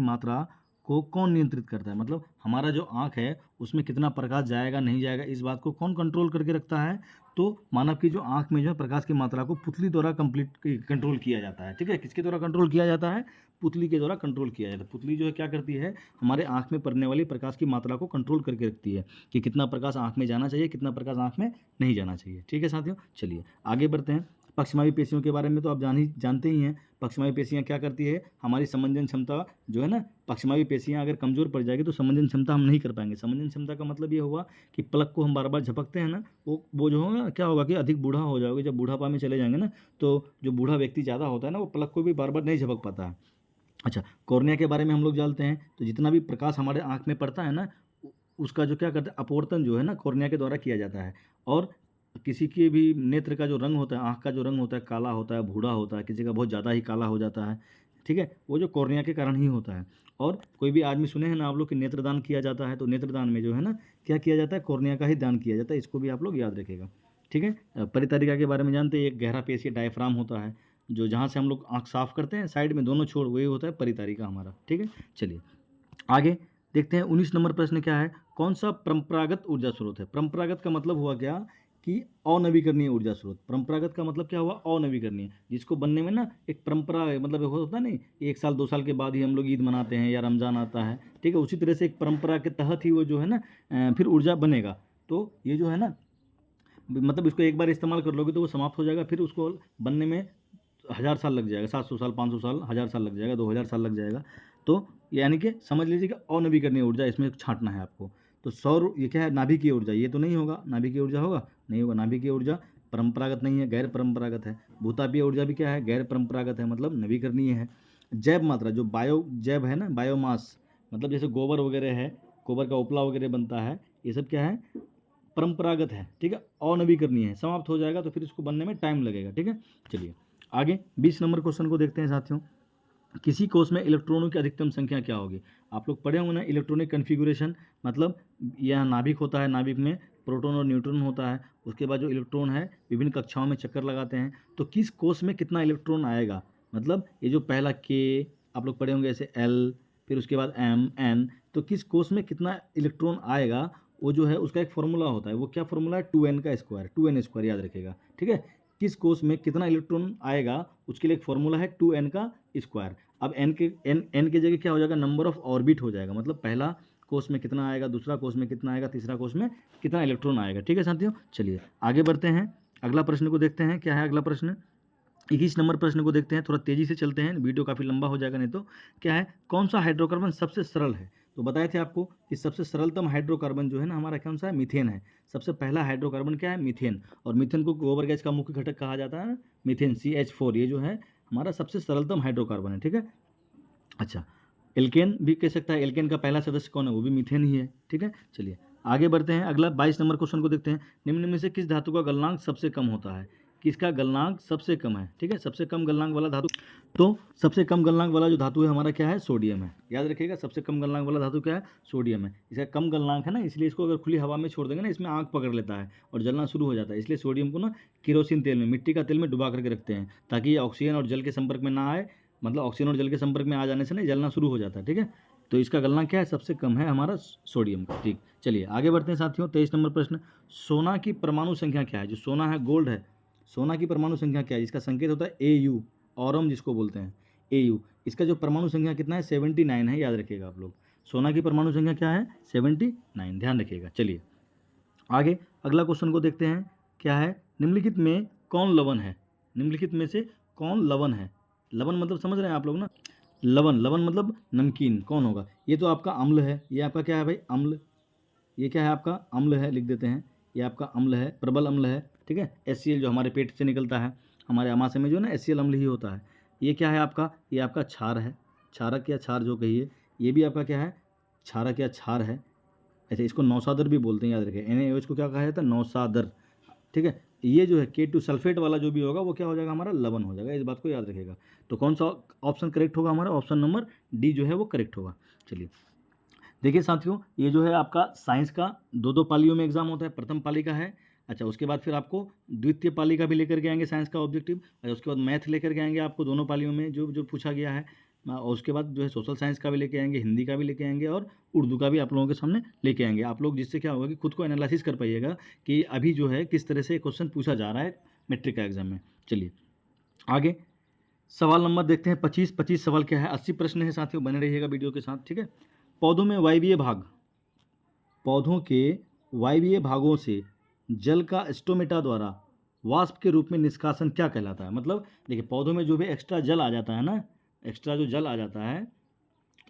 मात्रा को कौन नियंत्रित करता है? मतलब हमारा जो आँख है उसमें कितना प्रकाश जाएगा नहीं जाएगा, इस बात को कौन कंट्रोल करके रखता है? तो मानव की जो आँख में जो है प्रकाश की मात्रा को पुतली द्वारा कंट्रोल किया जाता है। ठीक है, किसके द्वारा कंट्रोल किया जाता है? पुतली के द्वारा कंट्रोल किया जाता है। पुतली जो है क्या करती है, हमारे आँख में पड़ने वाली प्रकाश की मात्रा को कंट्रोल करके रखती है कि कितना प्रकाश आँख में जाना चाहिए, कितना प्रकाश आँख में नहीं जाना चाहिए। ठीक है साथियों, चलिए आगे बढ़ते हैं। पक्षमावी पेशियों के बारे में तो आप जानते ही हैं। पक्षमावी पेशियाँ क्या करती है, हमारी समंजन क्षमता जो है ना, पक्षमावी पेशियाँ अगर कमज़ोर पड़ जाएगी तो समंजन क्षमता हम नहीं कर पाएंगे। समंजन क्षमता का मतलब ये हुआ कि पलक को हम बार बार झपकते हैं ना, वो जो होगा क्या होगा कि अधिक बूढ़ा हो जाओगे। जब बूढ़ापा में चले जाएंगे ना, तो जो बूढ़ा व्यक्ति ज़्यादा होता है ना, वो पलक को भी बार बार नहीं झपक पाता है। अच्छा, कॉर्निया के बारे में हम लोग जानते हैं। तो जितना भी प्रकाश हमारे आँख में पड़ता है ना, उसका जो क्या करते हैं, अपवर्तन जो है ना कॉर्निया के द्वारा किया जाता है। और किसी के भी नेत्र का जो रंग होता है, आँख का जो रंग होता है, काला होता है, भूरा होता है, किसी का बहुत ज़्यादा ही काला हो जाता है। ठीक है, वो जो कॉर्निया के कारण ही होता है। और कोई भी आदमी सुने हैं ना आप लोग कि नेत्रदान किया जाता है, तो नेत्रदान में जो है ना क्या किया जाता है, कॉर्निया का ही दान किया जाता है। इसको भी आप लोग याद रखिएगा। ठीक है, परितारिका के बारे में जानते हैं। एक गहरा पेशीय डायफ्राम होता है, जो जहाँ से हम लोग आँख साफ करते हैं, साइड में दोनों छोर, वही होता है परितारिका हमारा। ठीक है, चलिए आगे देखते हैं। 19 नंबर प्रश्न क्या है, कौन सा परंपरागत ऊर्जा स्रोत है? परंपरागत का मतलब हुआ क्या कि अनवीकरणीय ऊर्जा स्रोत। परंपरागत का मतलब क्या हुआ, अनवीकरणीय, जिसको बनने में ना एक परंपरा मतलब होता है नहीं, 1 साल 2 साल के बाद ही हम लोग ईद मनाते हैं या रमज़ान आता है। ठीक है, उसी तरह से एक परंपरा के तहत ही वो जो है ना फिर ऊर्जा बनेगा। तो ये जो है ना, मतलब इसको एक बार इस्तेमाल कर लोगे तो वो समाप्त हो जाएगा, फिर उसको बनने में 1000 साल लग जाएगा, 700 साल, 500 साल, 1000 साल लग जाएगा, 2000 साल लग जाएगा। तो यानी कि समझ लीजिए कि अनवीकरणीय ऊर्जा इसमें छांटना है आपको। तो सौर, ये क्या है, नाभिकीय ऊर्जा, ये तो नहीं होगा। नाभिकीय ऊर्जा होगा, नहीं होगा। नाभिकीय ऊर्जा परंपरागत नहीं है, गैर परंपरागत है। भूतापीय ऊर्जा भी क्या है, गैर परंपरागत है, मतलब नवीकरणीय है। जैव मात्रा, जो बायो जैव है ना, बायोमास, मतलब जैसे गोबर वगैरह है, गोबर का उपला वगैरह बनता है, ये सब क्या है, परंपरागत है। ठीक है, अनवीकरणीय है, समाप्त हो जाएगा तो फिर इसको बनने में टाइम लगेगा। ठीक है, चलिए आगे 20 नंबर क्वेश्चन को देखते हैं साथियों। किसी कोष में इलेक्ट्रॉनों की अधिकतम संख्या क्या होगी? आप लोग पढ़े होंगे ना इलेक्ट्रॉनिक कन्फिगुरेशन, मतलब यह नाभिक होता है, नाभिक में प्रोटॉन और न्यूट्रॉन होता है। उसके बाद जो इलेक्ट्रॉन है विभिन्न कक्षाओं में चक्कर लगाते हैं, तो किस कोष में कितना इलेक्ट्रॉन आएगा, मतलब ये जो पहला के आप लोग पढ़े होंगे ऐसे एल, फिर उसके बाद एम एन, तो किस कोष में कितना इलेक्ट्रॉन आएगा, वो जो है उसका एक फॉर्मूला होता है। वो क्या फॉर्मूला है, 2n का स्क्वायर, 2n स्क्वायर याद रखेगा। ठीक है, किस कोष में कितना इलेक्ट्रॉन आएगा उसके लिए एक फॉर्मूला है 2n का स्क्वायर। अब n के जगह क्या हो जाएगा, नंबर ऑफ ऑर्बिट हो जाएगा, मतलब पहला कोष में कितना आएगा, दूसरा कोष में कितना आएगा, तीसरा कोष में कितना इलेक्ट्रॉन आएगा। ठीक है साथियों, चलिए आगे बढ़ते हैं। अगला प्रश्न को देखते हैं, क्या है अगला प्रश्न, 21 नंबर प्रश्न को देखते हैं। थोड़ा तेजी से चलते हैं, वीडियो काफ़ी लंबा हो जाएगा नहीं तो। क्या है, कौन सा हाइड्रोकार्बन सबसे सरल है? तो बताए थे आपको कि सबसे सरलतम हाइड्रोकार्बन जो है ना हमारा कौन सा है, मीथेन है। सबसे पहला हाइड्रोकार्बन क्या है, मीथेन। और मीथेन को गोबर गैस का मुख्य घटक कहा जाता है, मीथेन CH4, ये जो है हमारा सबसे सरलतम हाइड्रोकार्बन है। ठीक है, अच्छा, एल्केन भी कह सकता है, एल्केन का पहला सदस्य कौन है, वो भी मीथेन ही है। ठीक है, चलिए आगे बढ़ते हैं। अगला 22 नंबर क्वेश्चन को देखते हैं। निम्न में से किस धातु का गलनांक सबसे कम होता है? किसका गलनांक सबसे कम है? ठीक है, सबसे कम गलनांक वाला धातु, तो सबसे कम गलनांक वाला जो धातु है हमारा क्या है, सोडियम है। याद रखिएगा, सबसे कम गलनांक वाला धातु क्या है, सोडियम है। इसका कम गलनांक है ना, इसलिए इसको अगर खुली हवा में छोड़ देंगे ना, इसमें आग पकड़ लेता है और जलना शुरू हो जाता है। इसलिए सोडियम को ना केरोसिन तेल में, मिट्टी का तेल में डुबा करके रखते हैं, ताकि ये ऑक्सीजन और जल के संपर्क में ना आए, मतलब ऑक्सीजन और जल के संपर्क में आ जाने से नहीं जलना शुरू हो जाता है। ठीक है, तो इसका गलनांक क्या है, सबसे कम है हमारा सोडियम का। ठीक, चलिए आगे बढ़ते हैं साथियों। 23 नंबर प्रश्न, सोना की परमाणु संख्या क्या है? जो सोना है, गोल्ड है, सोना की परमाणु संख्या क्या है? जिसका संकेत होता है AU, ऑरम जिसको बोलते हैं, AU। इसका जो परमाणु संख्या कितना है, 79 है, याद रखिएगा आप लोग। सोना की परमाणु संख्या क्या है, 79, ध्यान रखिएगा। चलिए आगे अगला क्वेश्चन को देखते हैं, क्या है, निम्नलिखित में कौन लवण है? निम्नलिखित में से कौन लवण है? लवण मतलब समझ रहे हैं आप लोग ना, लवण, लवण मतलब नमकीन, कौन होगा? ये तो आपका अम्ल है, ये आपका क्या है भाई, अम्ल। ये क्या है आपका, अम्ल है, लिख देते हैं, ये आपका अम्ल है, प्रबल अम्ल है। ठीक है, HCl जो हमारे पेट से निकलता है, हमारे आमाशय में जो है ना HCl अम्ल ही होता है। ये क्या है आपका, ये आपका क्षार है, क्षारक या क्षार जो कहिए, ये भी आपका क्या है, क्षारक या क्षार है। ऐसे इसको नौसादर भी बोलते हैं, याद रखें। NaOH को क्या कहा जाता है, नौसादर। ठीक है, ये जो है K2 सल्फेट वाला जो भी होगा वो क्या हो जाएगा, हमारा लवण हो जाएगा, इस बात को याद रखेगा। तो कौन सा ऑप्शन करेक्ट होगा हमारा, ऑप्शन नंबर D जो है वो करेक्ट होगा। चलिए देखिए साथियों, ये जो है आपका साइंस का 2 पालियों में एग्जाम होता है। प्रथम पाली का है अच्छा, उसके बाद फिर आपको द्वितीय पाली का भी लेकर के आएंगे साइंस का ऑब्जेक्टिव। अच्छा, उसके बाद मैथ लेकर के आएंगे आपको दोनों पालियों में जो जो पूछा गया है। और उसके बाद जो है सोशल साइंस का भी लेके आएंगे, हिंदी का भी लेके आएंगे और उर्दू का भी आप लोगों के सामने लेके आएंगे। आप लोग जिससे क्या होगा कि खुद को एनालिसिस कर पाइएगा कि अभी जो है किस तरह से क्वेश्चन पूछा जा रहा है मैट्रिक का एग्जाम में। चलिए आगे सवाल नंबर देखते हैं 25 सवाल क्या है, 80 प्रश्न है साथियों, बने रहिएगा वीडियो के साथ, ठीक है। पौधों में वायवीय भाग, पौधों के वायवीय भागों से जल का स्टोमेटा द्वारा वाष्प के रूप में निष्कासन क्या कहलाता है। मतलब देखिए पौधों में जो भी एक्स्ट्रा जल आ जाता है ना, एक्स्ट्रा जो जल आ जाता है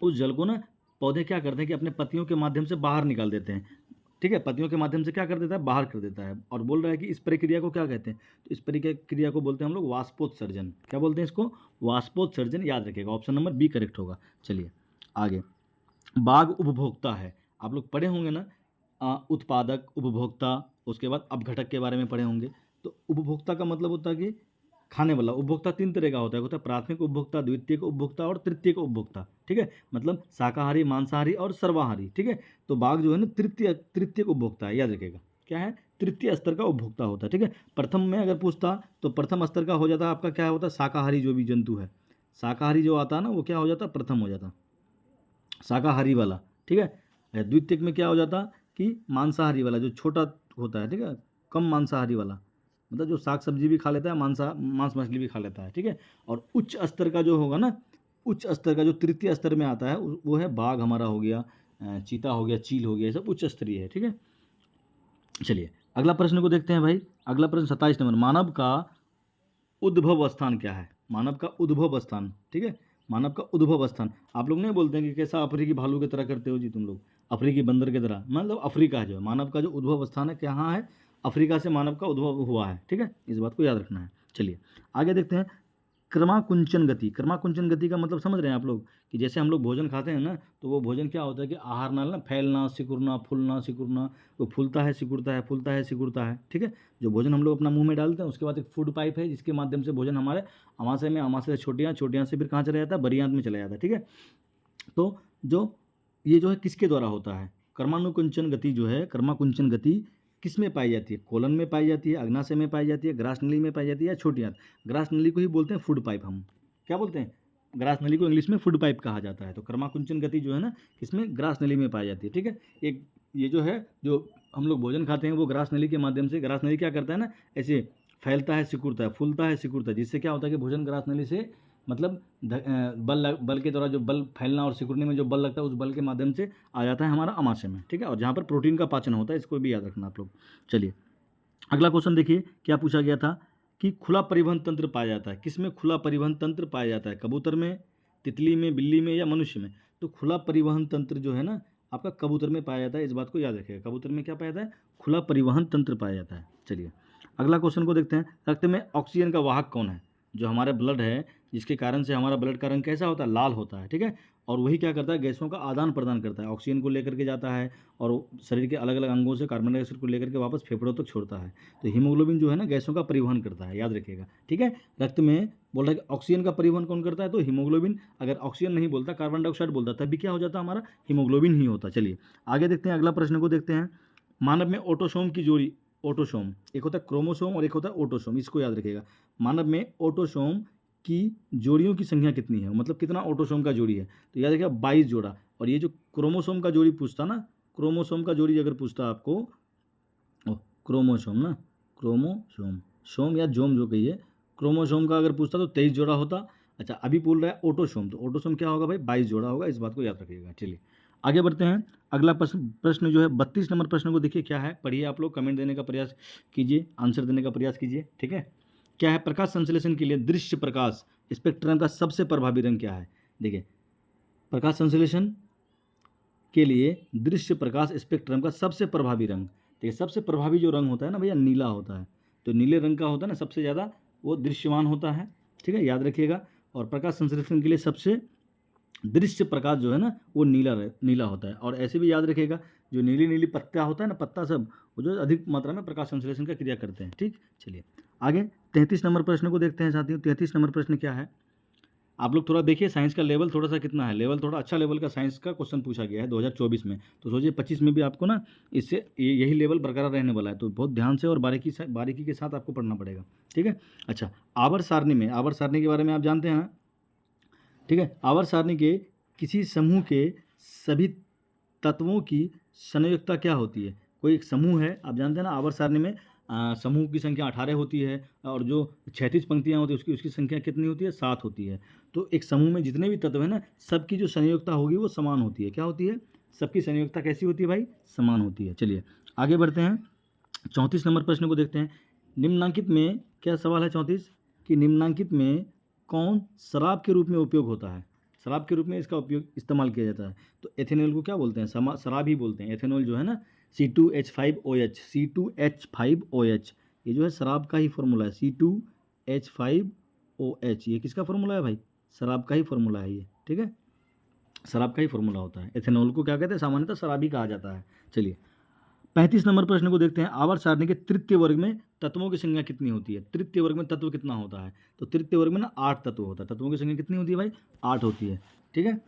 उस जल को ना पौधे क्या करते हैं कि अपने पत्तियों के माध्यम से बाहर निकाल देते हैं, ठीक है। पत्तियों के माध्यम से क्या कर देता है, बाहर कर देता है। और बोल रहा है कि इस प्रक्रिया को क्या कहते हैं, तो इस प्रक्रिया को बोलते हैं हम लोग वाष्पोत्सर्जन। क्या बोलते हैं इसको, वाष्पोत्सर्जन, याद रखिएगा। ऑप्शन नंबर बी करेक्ट होगा। चलिए आगे, बाघ उपभोक्ता है, आप लोग पढ़े होंगे ना, उत्पादक, उपभोक्ता, उसके बाद अपघटक के बारे में पढ़े होंगे। तो उपभोक्ता का मतलब होता है कि खाने वाला। उपभोक्ता 3 तरह का होता है प्राथमिक उपभोक्ता, द्वितीयक उपभोक्ता और तृतीयक उपभोक्ता, ठीक है। मतलब शाकाहारी, मांसाहारी और सर्वाहारी, ठीक है। तो बाघ जो है ना तृतीयक उपभोक्ता है, याद रखिएगा। क्या है, तृतीय स्तर का उपभोक्ता होता है, ठीक है। प्रथम में अगर पूछता तो प्रथम स्तर का हो जाता है आपका, क्या होता है, शाकाहारी जो भी जंतु है, शाकाहारी जो आता है ना वो क्या हो जाता है, प्रथम हो जाता, शाकाहारी वाला, ठीक है। द्वितीयक में क्या हो जाता कि मांसाहारी वाला जो छोटा होता है, ठीक है, कम मांसाहारी वाला, मतलब जो साग सब्जी भी खा लेता है, मांस मछली भी खा लेता है, ठीक है। और उच्च स्तर का जो होगा ना, उच्च स्तर का जो तृतीय स्तर में आता है वो है बाघ हमारा हो गया, चीता हो गया, चील हो गया, ये सब उच्च स्तरीय है, ठीक है। चलिए अगला प्रश्न को देखते हैं भाई। अगला प्रश्न 27 नंबर, मानव का उद्भव स्थान क्या है, मानव का उद्भव स्थान, ठीक है। मानव का उद्भव स्थान, आप लोग नहीं बोलते हैं कि कैसा अफ्रीकी भालू की तरह करते हो जी तुम लोग, अफ्रीकी बंदर की तरह, मतलब अफ्रीका है जो मानव का जो उद्भव स्थान है, कहाँ है, अफ्रीका से मानव का उद्भव हुआ है, ठीक है। इस बात को याद रखना है। चलिए आगे देखते हैं, क्रमाकुंचन गति। क्रमाकुंचन गति का मतलब समझ रहे हैं आप लोग कि जैसे हम लोग भोजन खाते हैं ना, तो वो भोजन क्या होता है कि आहार नाल ना फैलना, सिकुड़ना, फूलना, सिकुड़ना, वो फूलता है, सिकुड़ता है, फूलता है, सिकुड़ता है, ठीक है। जो भोजन हम लोग अपना मुंह में डालते हैं उसके बाद एक फूड पाइप है जिसके माध्यम से भोजन हमारे आमाशय में, आमाशय से छोटियाँ, छोटियाँ से फिर कहाँ चला जाता है, बड़ी आंत में चला जाता है, ठीक है। तो जो ये जो है किसके द्वारा होता है, कर्मानुकुंचन गति जो है, कर्माकुंचन गति किस में पाई जाती है, कोलन में पाई जाती है, अग्नाशय में पाई जाती है, ग्रास नली में पाई जाती है या छोटी आंत। ग्रास नली को ही बोलते हैं फूड पाइप, हम क्या बोलते हैं, ग्रास नली को इंग्लिश में फूड पाइप कहा जाता है। तो कर्माकुंचन गति जो है ना किसमें, ग्रास नली में पाई जाती है, ठीक है। एक ये जो है जो हम लोग भोजन खाते हैं वो ग्रास नली के माध्यम से, ग्रास नली क्या करता है ना, ऐसे फैलता है, सिकुड़ता है, फूलता है, सिकुड़ता है, जिससे क्या होता है कि भोजन ग्रास नली से मतलब बल के द्वारा जो बल फैलना और सिकुड़ने में जो बल लगता है उस बल के माध्यम से आ जाता है हमारा आमाशय में, ठीक है। और जहाँ पर प्रोटीन का पाचन होता है, इसको भी याद रखना आप लोग। चलिए अगला क्वेश्चन देखिए, क्या पूछा गया था कि खुला परिवहन तंत्र पाया जाता है, किसमें खुला परिवहन तंत्र पाया जाता है, कबूतर में, तितली में, बिल्ली में या मनुष्य में। तो खुला परिवहन तंत्र जो है ना आपका कबूतर में पाया जाता है, इस बात को याद रखिएगा। कबूतर में क्या पाया जाता है, खुला परिवहन तंत्र पाया जाता है। चलिए अगला क्वेश्चन को देखते हैं, रक्त में ऑक्सीजन का वाहक कौन है, जो हमारे ब्लड है जिसके कारण से हमारा ब्लड का रंग कैसा होता है, लाल होता है, ठीक है। और वही क्या करता है, गैसों का आदान प्रदान करता है, ऑक्सीजन को लेकर के जाता है और शरीर के अलग अलग अंगों से कार्बन डाइऑक्साइड को लेकर के वापस फेफड़ों तक छोड़ता है। तो हीमोग्लोबिन जो है ना गैसों का परिवहन करता है, याद रखिएगा, ठीक है। रक्त में बोल रहा है कि ऑक्सीजन का परिवहन कौन करता है, तो हीमोग्लोबिन। अगर ऑक्सीजन नहीं बोलता, कार्बन डाइऑक्साइड बोलता, तब भी क्या हो जाता हमारा, हीमोग्लोबिन ही होता। चलिए आगे देखते हैं, अगला प्रश्न को देखते हैं। मानव में ऑटोसोम की जोड़ी, ऑटोसोम एक होता है क्रोमोसोम और एक होता है ऑटोसोम, इसको याद रखिएगा। मानव में ऑटोसोम की जोड़ियों की संख्या कितनी है, मतलब कितना ऑटोसोम का जोड़ी है, तो याद रखिएगा 22 जोड़ा। और ये जो क्रोमोसोम का जोड़ी पूछता ना, क्रोमोसोम का जोड़ी अगर पूछता आपको, क्रोमोसोम ना, क्रोमोसोम, सोम या जोम जो कहिए, क्रोमोसोम का अगर पूछता तो 23 जोड़ा होता। अच्छा अभी बोल रहा है ऑटोसोम, तो ऑटोसोम क्या होगा भाई, 22 जोड़ा होगा, इस बात को याद रखिएगा। चलिए आगे बढ़ते हैं। अगला प्रश्न जो है 32 नंबर प्रश्न को देखिए, क्या है, पढ़िए आप लोग, कमेंट देने का प्रयास कीजिए, आंसर देने का प्रयास कीजिए, ठीक है। क्या है, प्रकाश संश्लेषण के लिए दृश्य प्रकाश स्पेक्ट्रम का सबसे प्रभावी रंग क्या है। देखिए प्रकाश संश्लेषण के लिए दृश्य प्रकाश स्पेक्ट्रम का सबसे प्रभावी रंग, देखिए सबसे प्रभावी जो रंग होता है ना भैया, नीला होता है। तो नीले रंग का होता है ना सबसे ज़्यादा, वो दृश्यमान होता है, ठीक है, याद रखिएगा। और प्रकाश संश्लेषण के लिए सबसे दृश्य प्रकाश जो है ना वो नीला होता है। और ऐसे भी याद रखिएगा, जो नीली नीली पत्ता होता है ना, पत्ता सब, वो जो अधिक मात्रा में प्रकाश संश्लेषण का क्रिया करते हैं, ठीक। चलिए आगे 33 नंबर प्रश्न को देखते हैं साथियों। 33 नंबर प्रश्न क्या है, आप लोग थोड़ा देखिए साइंस का लेवल थोड़ा सा कितना है, लेवल थोड़ा अच्छा लेवल का साइंस का क्वेश्चन पूछा गया है 2024 में, तो सोचिए 25 में भी आपको ना इससे यही लेवल बरकरार रहने वाला है, तो बहुत ध्यान से और बारीकी के साथ आपको पढ़ना पड़ेगा, ठीक है। अच्छा, आवर्त सारणी में, आवर्त सारणी के बारे में आप जानते हैं, ठीक है। आवर्त सारणी के किसी समूह के सभी तत्वों की संयोजकता क्या होती है? कोई एक समूह है, आप जानते हैं ना आवर्त सारणी में समूह की संख्या 18 होती है, और जो 36 पंक्तियाँ होती है उसकी संख्या कितनी होती है? 7 होती है। तो एक समूह में जितने भी तत्व हैं ना, सबकी जो संयोजकता होगी वो समान होती है। क्या होती है? सबकी संयोजकता कैसी होती है भाई? समान होती है। चलिए आगे बढ़ते हैं, 34 नंबर प्रश्न को देखते हैं। निम्नांकित में, क्या सवाल है 34, कि निम्नांकित में कौन शराब के रूप में उपयोग होता है? शराब के रूप में इसका उपयोग इस्तेमाल किया जाता है। तो एथेनॉल को क्या बोलते हैं? शराब ही बोलते हैं। एथेनॉल जो है ना, C2H5OH, C2H5OH, ये जो है शराब का ही फॉर्मूला है, C2H5OH। ये किसका फॉर्मूला है भाई? शराब का ही फॉर्मूला है ये, ठीक है। शराब का ही फॉर्मूला होता है। एथेनॉल को क्या कहते हैं? सामान्यतः शराब ही कहा जाता है। चलिए 35 नंबर प्रश्न को देखते हैं। आवर्त सारणी के तृतीय वर्ग में तत्वों की संख्या कितनी होती है? तृतीय वर्ग में तत्व कितना होता है? तो तृतीय वर्ग में ना 8 तत्व होता है। तत्वों की संख्या कितनी होती है भाई? 8 होती है, ठीक है।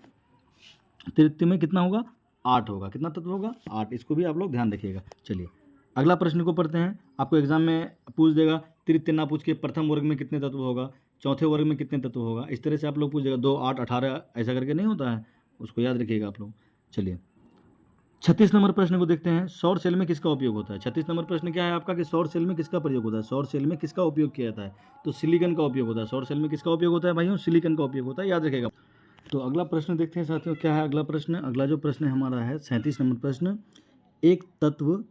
तृतीय में कितना होगा? 8 होगा। कितना तत्व होगा? 8। इसको भी आप लोग ध्यान रखिएगा। चलिए अगला प्रश्न को पढ़ते हैं। आपको एग्जाम में पूछ देगा, तृतीय ना पूछ के प्रथम वर्ग में कितने तत्व होगा, चौथे वर्ग में कितने तत्व होगा, इस तरह से आप लोग पूछ देगा। 2, 8, 18 ऐसा करके नहीं होता है, उसको याद रखिएगा आप लोग। चलिए 36 नंबर प्रश्न को देखते हैं। सौर सेल में किसका उपयोग होता है? 36 नंबर प्रश्न क्या है आपका, कि सौर सेल में किसका प्रयोग होता है? सौर सेल में किसका उपयोग किया जाता है? तो सिलिकॉन का उपयोग होता है। सौर सेल में किसका उपयोग होता है भाइयों? सिलिकॉन का उपयोग होता है, याद रखिएगा। तो अगला प्रश्न देखते हैं साथियों, क्या है अगला प्रश्न। अगला जो प्रश्न हमारा है 37 नंबर प्रश्न। एक तत्व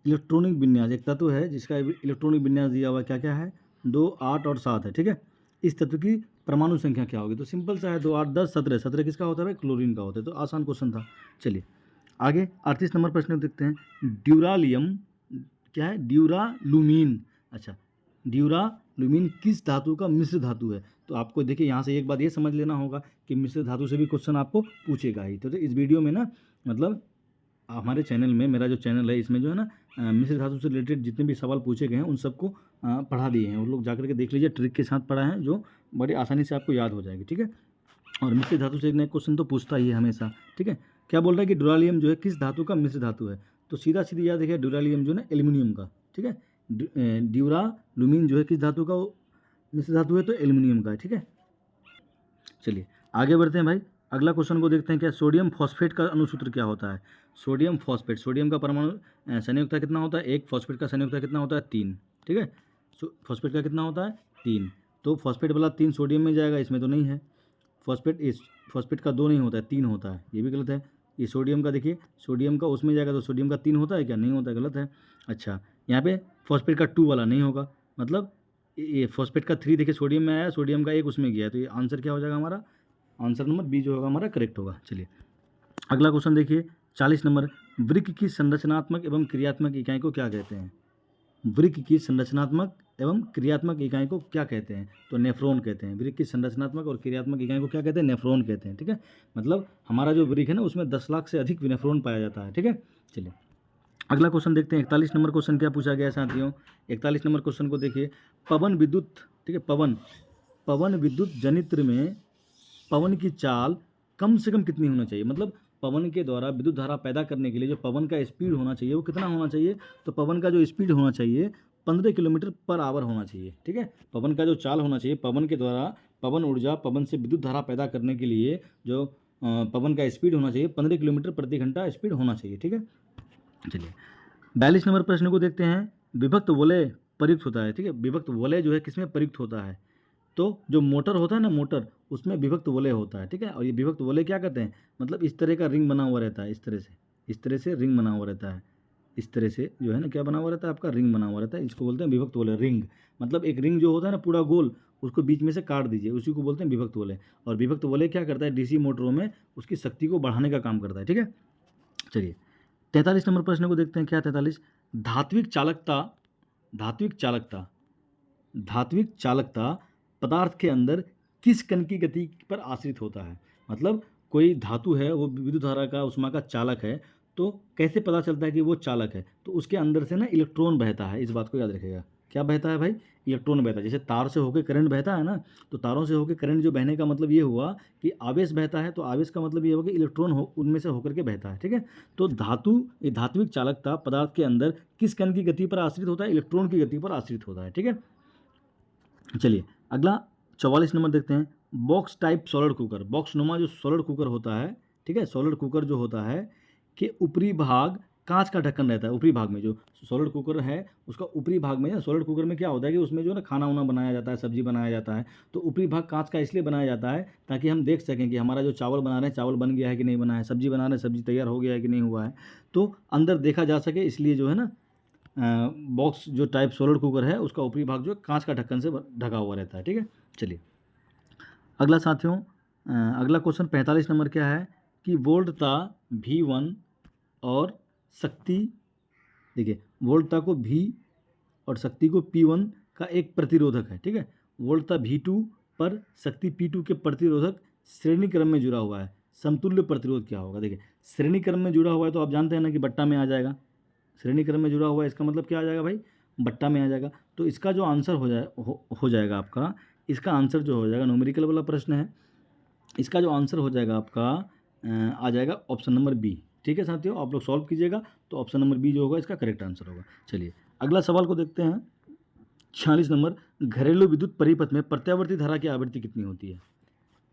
इलेक्ट्रॉनिक विन्यास, एक तत्व है जिसका इलेक्ट्रॉनिक विन्यास दिया हुआ क्या क्या है? 2, 8 और 7 है, ठीक है। इस तत्व की परमाणु संख्या क्या होगी? तो सिंपल सा है, 2, 8, 10, 17। 17 किसका होता है भाई? क्लोरीन का होता है। तो आसान क्वेश्चन था। चलिए आगे 38 नंबर प्रश्न देखते हैं। ड्यूरालियम क्या है? ड्यूरालुमीन। अच्छा, ड्यूरालुमीन किस धातु का मिश्र धातु है? तो आपको देखिए यहाँ से एक बात ये समझ लेना होगा कि मिश्र धातु से भी क्वेश्चन आपको पूछेगा ही। तो इस वीडियो में ना, मतलब हमारे चैनल में, मेरा जो चैनल है इसमें जो है ना मिश्र धातु से रिलेटेड जितने भी सवाल पूछे गए हैं उन सबको पढ़ा दिए हैं। उन लोग जाकर के देख लीजिए, ट्रिक के साथ पढ़ा है, जो बड़ी आसानी से आपको याद हो जाएगी, ठीक है। और मिश्र धातु से एक नया क्वेश्चन तो पूछता ही है हमेशा, ठीक है। क्या बोल रहा है कि ड्यूरालियम जो है किस धातु का मिश्र धातु है? तो सीधा सीधी याद रखिए, ड्यूरालियम जो है ना एल्यूमिनियम का, ठीक है। ड्यूरालुमीन जो है किस धातु का मिश्र धातु है? तो एल्यूमिनियम का है, ठीक है। चलिए आगे बढ़ते हैं भाई। अगला क्वेश्चन को देखते हैं। क्या सोडियम फॉस्फेट का अणुसूत्र क्या होता है? सोडियम फॉस्फेट, सोडियम का परमाणु संयोजकता कितना होता है? 1। फॉस्फेट का संयोजकता कितना होता है? 3, ठीक है। फॉस्फेट का कितना होता है? 3। तो फॉस्फेट वाला 3 सोडियम में जाएगा, इसमें तो नहीं है। फॉस्फेट का 2 नहीं होता है, 3 होता है, ये भी गलत है। ये सोडियम का देखिए, सोडियम का उसमें जाएगा तो सोडियम का 3 होता है क्या? नहीं होता है, गलत है। अच्छा, यहाँ पे फॉस्फेट का 2 वाला नहीं होगा, मतलब ये फॉस्फेट का 3 देखिए सोडियम में आया, सोडियम का 1 उसमें गया, तो ये आंसर क्या हो जाएगा हमारा? आंसर नंबर बी जो होगा हमारा करेक्ट होगा। चलिए अगला क्वेश्चन देखिए 40 नंबर। वृक्क की संरचनात्मक एवं क्रियात्मक इकाई को क्या कहते हैं? वृक्क की संरचनात्मक एवं क्रियात्मक इकाई को क्या कहते हैं? तो नेफ्रॉन कहते हैं। वृक्क की संरचनात्मक और क्रियात्मक इकाई को क्या कहते हैं? नेफ्रॉन कहते हैं, ठीक है। मतलब हमारा जो वृक्क है ना उसमें 10 लाख से अधिक नेफ्रॉन पाया जाता है, ठीक है। चलिए अगला क्वेश्चन देखते हैं। 41 नंबर क्वेश्चन क्या पूछा गया है साथियों? 41 नंबर क्वेश्चन को देखिए। पवन विद्युत, ठीक है, पवन विद्युत जनित्र में पवन की चाल कम से कम कितनी होना चाहिए? मतलब पवन के द्वारा विद्युत धारा पैदा करने के लिए जो पवन का स्पीड होना चाहिए वो कितना होना चाहिए? तो पवन का जो स्पीड होना चाहिए 15 किलोमीटर पर आवर होना चाहिए, ठीक है। पवन का जो चाल होना चाहिए, पवन के द्वारा पवन ऊर्जा, पवन से विद्युत धारा पैदा करने के लिए जो पवन का स्पीड होना चाहिए 15 किलोमीटर प्रति घंटा स्पीड होना चाहिए, ठीक है। चलिए 42 नंबर प्रश्न को देखते हैं। विभक्त वलय प्रयुक्त होता है, ठीक है। विभक्त वलय जो है किसमें प्रयुक्त होता है? तो जो मोटर होता है ना, मोटर, उसमें विभक्त वलय होता है, ठीक है। और ये विभक्त वलय क्या कहते हैं? मतलब इस तरह का रिंग बना हुआ रहता है, इस तरह से रिंग बना हुआ रहता है, इस तरह से जो है ना क्या बना हुआ रहता है? आपका रिंग बना हुआ रहता है, इसको बोलते हैं विभक्त वलय। रिंग मतलब एक रिंग जो होता है ना पूरा गोल, उसको बीच में से काट दीजिए, उसी को बोलते हैं विभक्त वलय। और विभक्त वलय क्या करता है? डीसी मोटरों में उसकी शक्ति को बढ़ाने का काम करता है, ठीक है। चलिए 43 नंबर प्रश्न को देखते हैं। क्या 43? धात्विक चालकता पदार्थ के अंदर किस कण की गति पर आश्रित होता है? मतलब कोई धातु है, वो विद्युत धारा का, उष्मा का चालक है, तो कैसे पता चलता है कि वो चालक है? तो उसके अंदर से ना इलेक्ट्रॉन बहता है, इस बात को याद रखिएगा। क्या बहता है भाई, इलेक्ट्रॉन बहता है। जैसे तार से होकर करंट बहता है ना, तो तारों से होकर करंट जो बहने का मतलब ये हुआ कि आवेश बहता है, तो आवेश का मतलब ये होगा कि इलेक्ट्रॉन हो उनमें से होकर के बहता है, ठीक है। तो ये धात्विक चालकता पदार्थ के अंदर किस कण की गति पर आश्रित होता है, इलेक्ट्रॉन की गति पर आश्रित होता है, ठीक है। चलिए अगला 44 नंबर देखते हैं, box type solar cooker, box नुमा जो सोलर कुकर होता है, ठीक है, सोलर कुकर जो होता है कि ऊपरी भाग कांच का ढक्कन रहता है। ऊपरी भाग में जो सोलर कुकर है उसका ऊपरी भाग में, सोलर कुकर में क्या होता है कि उसमें जो है ना खाना वाना बनाया जाता है, सब्जी बनाया जाता है, तो ऊपरी भाग कांच का इसलिए बनाया जाता है ताकि हम देख सकें कि हमारा जो चावल बना रहे हैं चावल बन गया है कि नहीं बना है, सब्जी बना रहे हैं सब्जी तैयार हो गया है कि नहीं हुआ है, तो अंदर देखा जा सके, इसलिए जो है ना बॉक्स जो टाइप सोलर कुकर है उसका ऊपरी भाग जो कांच का ढक्कन से ढका हुआ रहता है, ठीक है। चलिए अगला साथियों, अगला क्वेश्चन 45 नंबर क्या है कि वोल्टता V1 और शक्ति, देखिए वोल्टता को V और शक्ति को P1 का एक प्रतिरोधक है, ठीक है। वोल्टता V2 पर शक्ति P2 के प्रतिरोधक श्रेणी क्रम में जुड़ा हुआ है, समतुल्य प्रतिरोध क्या होगा। देखिए श्रेणी क्रम में जुड़ा हुआ है तो आप जानते हैं ना कि बट्टा में आ जाएगा, श्रेणी क्रम में जुड़ा हुआ है इसका मतलब क्या आ जाएगा भाई, बट्टा में आ जाएगा। तो इसका जो आंसर हो जाएगा आपका, इसका आंसर जो हो जाएगा, न्यूमेरिकल वाला प्रश्न है, इसका जो आंसर हो जाएगा आपका आ जाएगा ऑप्शन नंबर बी, ठीक है साथियों। आप लोग सॉल्व कीजिएगा तो ऑप्शन नंबर बी जो होगा इसका करेक्ट आंसर होगा। चलिए अगला सवाल को देखते हैं, 46 नंबर, घरेलू विद्युत परिपथ में प्रत्यावर्ती धारा की आवृत्ति कितनी होती है।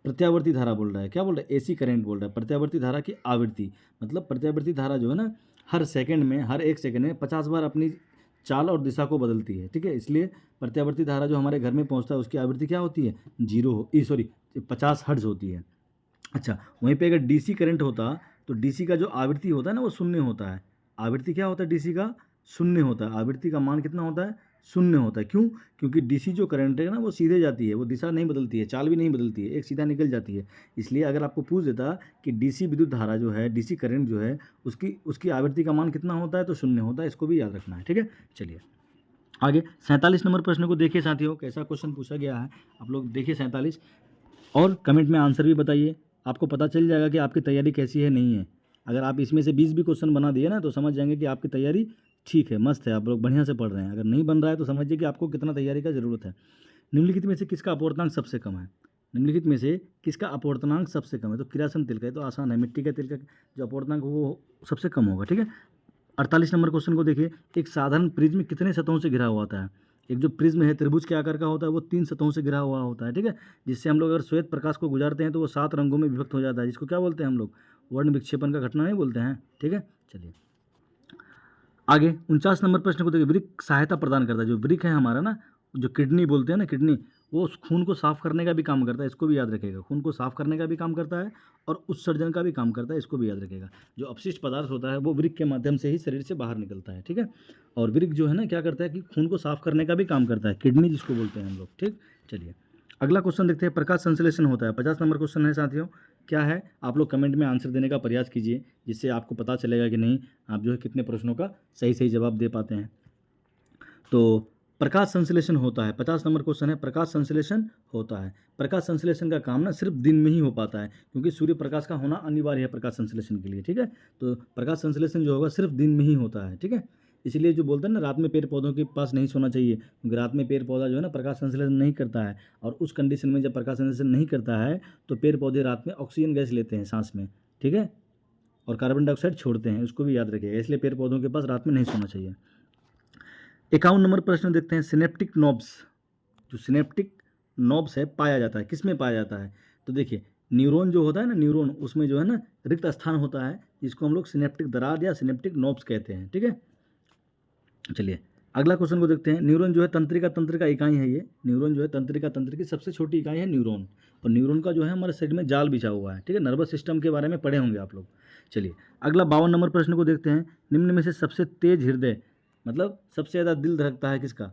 प्रत्यावर्ती धारा बोल रहा है, क्या बोल रहा है, एसी करंट बोल रहा है। प्रत्यावर्ती धारा की आवृत्ति मतलब प्रत्यावर्ती धारा जो है ना हर सेकंड में, हर एक सेकंड में 50 बार अपनी चाल और दिशा को बदलती है, ठीक है। इसलिए प्रत्यावर्ती धारा जो हमारे घर में पहुंचता है उसकी आवृत्ति क्या होती है, 50 हर्ट्ज होती है। अच्छा वहीं पे अगर डीसी करंट होता तो डीसी का जो आवृत्ति होता है ना वो शून्य होता है। आवृत्ति क्या होता है, डीसी का शून्य होता है। आवृत्ति का मान कितना होता है, शून्य होता है। क्यों, क्योंकि डीसी जो करंट है ना वो सीधे जाती है, वो दिशा नहीं बदलती है, चाल भी नहीं बदलती है, एक सीधा निकल जाती है। इसलिए अगर आपको पूछ देता कि डीसी विद्युत धारा जो है, डीसी करंट जो है उसकी आवृत्ति का मान कितना होता है तो शून्य होता है, इसको भी याद रखना है, ठीक है। चलिए आगे 47 नंबर प्रश्न को देखिए साथियों, कैसा क्वेश्चन पूछा गया है आप लोग देखिए 47, और कमेंट में आंसर भी बताइए, आपको पता चल जाएगा कि आपकी तैयारी कैसी है नहीं है। अगर आप इसमें से 20 भी क्वेश्चन बना दिए ना तो समझ जाएंगे कि आपकी तैयारी ठीक है, मस्त है, आप लोग बढ़िया से पढ़ रहे हैं। अगर नहीं बन रहा है तो समझिए कि आपको कितना तैयारी का ज़रूरत है। निम्नलिखित में से किसका अपवर्तनांक सबसे कम है, निम्नलिखित में से किसका अपवर्तनांक सबसे कम है, तो किरासन तेल का, तो आसान है, मिट्टी का तेल का जो अपवर्तनांक वो सबसे कम होगा, ठीक है। 48 नंबर क्वेश्चन को देखिए, एक साधारण प्रिज्म कितने सतहों से घिरा हुआ होता है। एक जो प्रिज्म है त्रिभुज के आकार का होता है वो 3 सतहों से घिरा हुआ होता है, ठीक है। जिससे हम लोग अगर श्वेत प्रकाश को गुजारते हैं तो वो 7 रंगों में विभक्त हो जाता है, जिसको क्या बोलते हैं हम लोग, वर्ण विक्षेपण का घटना नहीं बोलते हैं, ठीक है। चलिए आगे 49 नंबर प्रश्न को देखिए, वृक्क सहायता प्रदान करता है, जो वृक्क है हमारा ना, जो किडनी बोलते हैं ना, किडनी, वो उस खून को साफ करने का भी काम करता है, इसको भी याद रखिएगा। खून को साफ करने का भी काम करता है और उत्सर्जन का भी काम करता है, इसको भी याद रखिएगा। जो अपशिष्ट पदार्थ होता है वो वृक्क के माध्यम से ही शरीर से बाहर निकलता है, ठीक है। और वृक्क जो है ना क्या करता है कि खून को साफ करने का भी काम करता है, किडनी जिसको बोलते हैं हम लोग, ठीक। चलिए अगला क्वेश्चन देखते हैं, प्रकाश संश्लेषण होता है, 50 नंबर क्वेश्चन है साथियों, क्या है आप लोग कमेंट में आंसर देने का प्रयास कीजिए, जिससे आपको पता चलेगा कि नहीं आप जो है कितने प्रश्नों का सही सही जवाब दे पाते हैं। तो प्रकाश संश्लेषण होता है, 50 नंबर क्वेश्चन है, प्रकाश संश्लेषण होता है। प्रकाश संश्लेषण का काम ना सिर्फ दिन में ही हो पाता है, क्योंकि सूर्य प्रकाश का होना अनिवार्य है प्रकाश संश्लेषण के लिए, ठीक है। तो प्रकाश संश्लेषण जो होगा सिर्फ दिन में ही होता है, ठीक है। इसलिए जो बोलते हैं ना रात में पेड़ पौधों के पास नहीं सोना चाहिए, क्योंकि रात में पेड़ पौधा जो है ना प्रकाश संश्लेषण नहीं करता है, और उस कंडीशन में जब प्रकाश संश्लेषण नहीं करता है तो पेड़ पौधे रात में ऑक्सीजन गैस लेते हैं सांस में, ठीक है, और कार्बन डाइऑक्साइड छोड़ते हैं, उसको भी याद रखिएगा। इसलिए पेड़ पौधों के पास रात में नहीं सोना चाहिए। 51 नंबर प्रश्न देखते हैं, सिनेप्टिक नोब्स, जो सिनेप्टिक नोब्स है पाया जाता है, किस में पाया जाता है, तो देखिए न्यूरॉन जो होता है ना, न्यूरॉन उसमें जो है ना रिक्त स्थान होता है, जिसको हम लोग सिनेप्टिक दरार या सिनेप्टिक नोब्स कहते हैं, ठीक है। चलिए अगला क्वेश्चन को देखते हैं, न्यूरॉन जो है तंत्रिका इकाई है, ये न्यूरॉन जो है तंत्रिका की सबसे छोटी इकाई है न्यूरॉन, और न्यूरॉन का जो है हमारे शरीर में जाल बिछा हुआ है, ठीक है। नर्वस सिस्टम के बारे में पढ़े होंगे आप लोग। चलिए अगला 52 नंबर प्रश्न को देखते हैं, निम्न में से सबसे तेज हृदय मतलब सबसे ज़्यादा दिल धड़कता है किसका,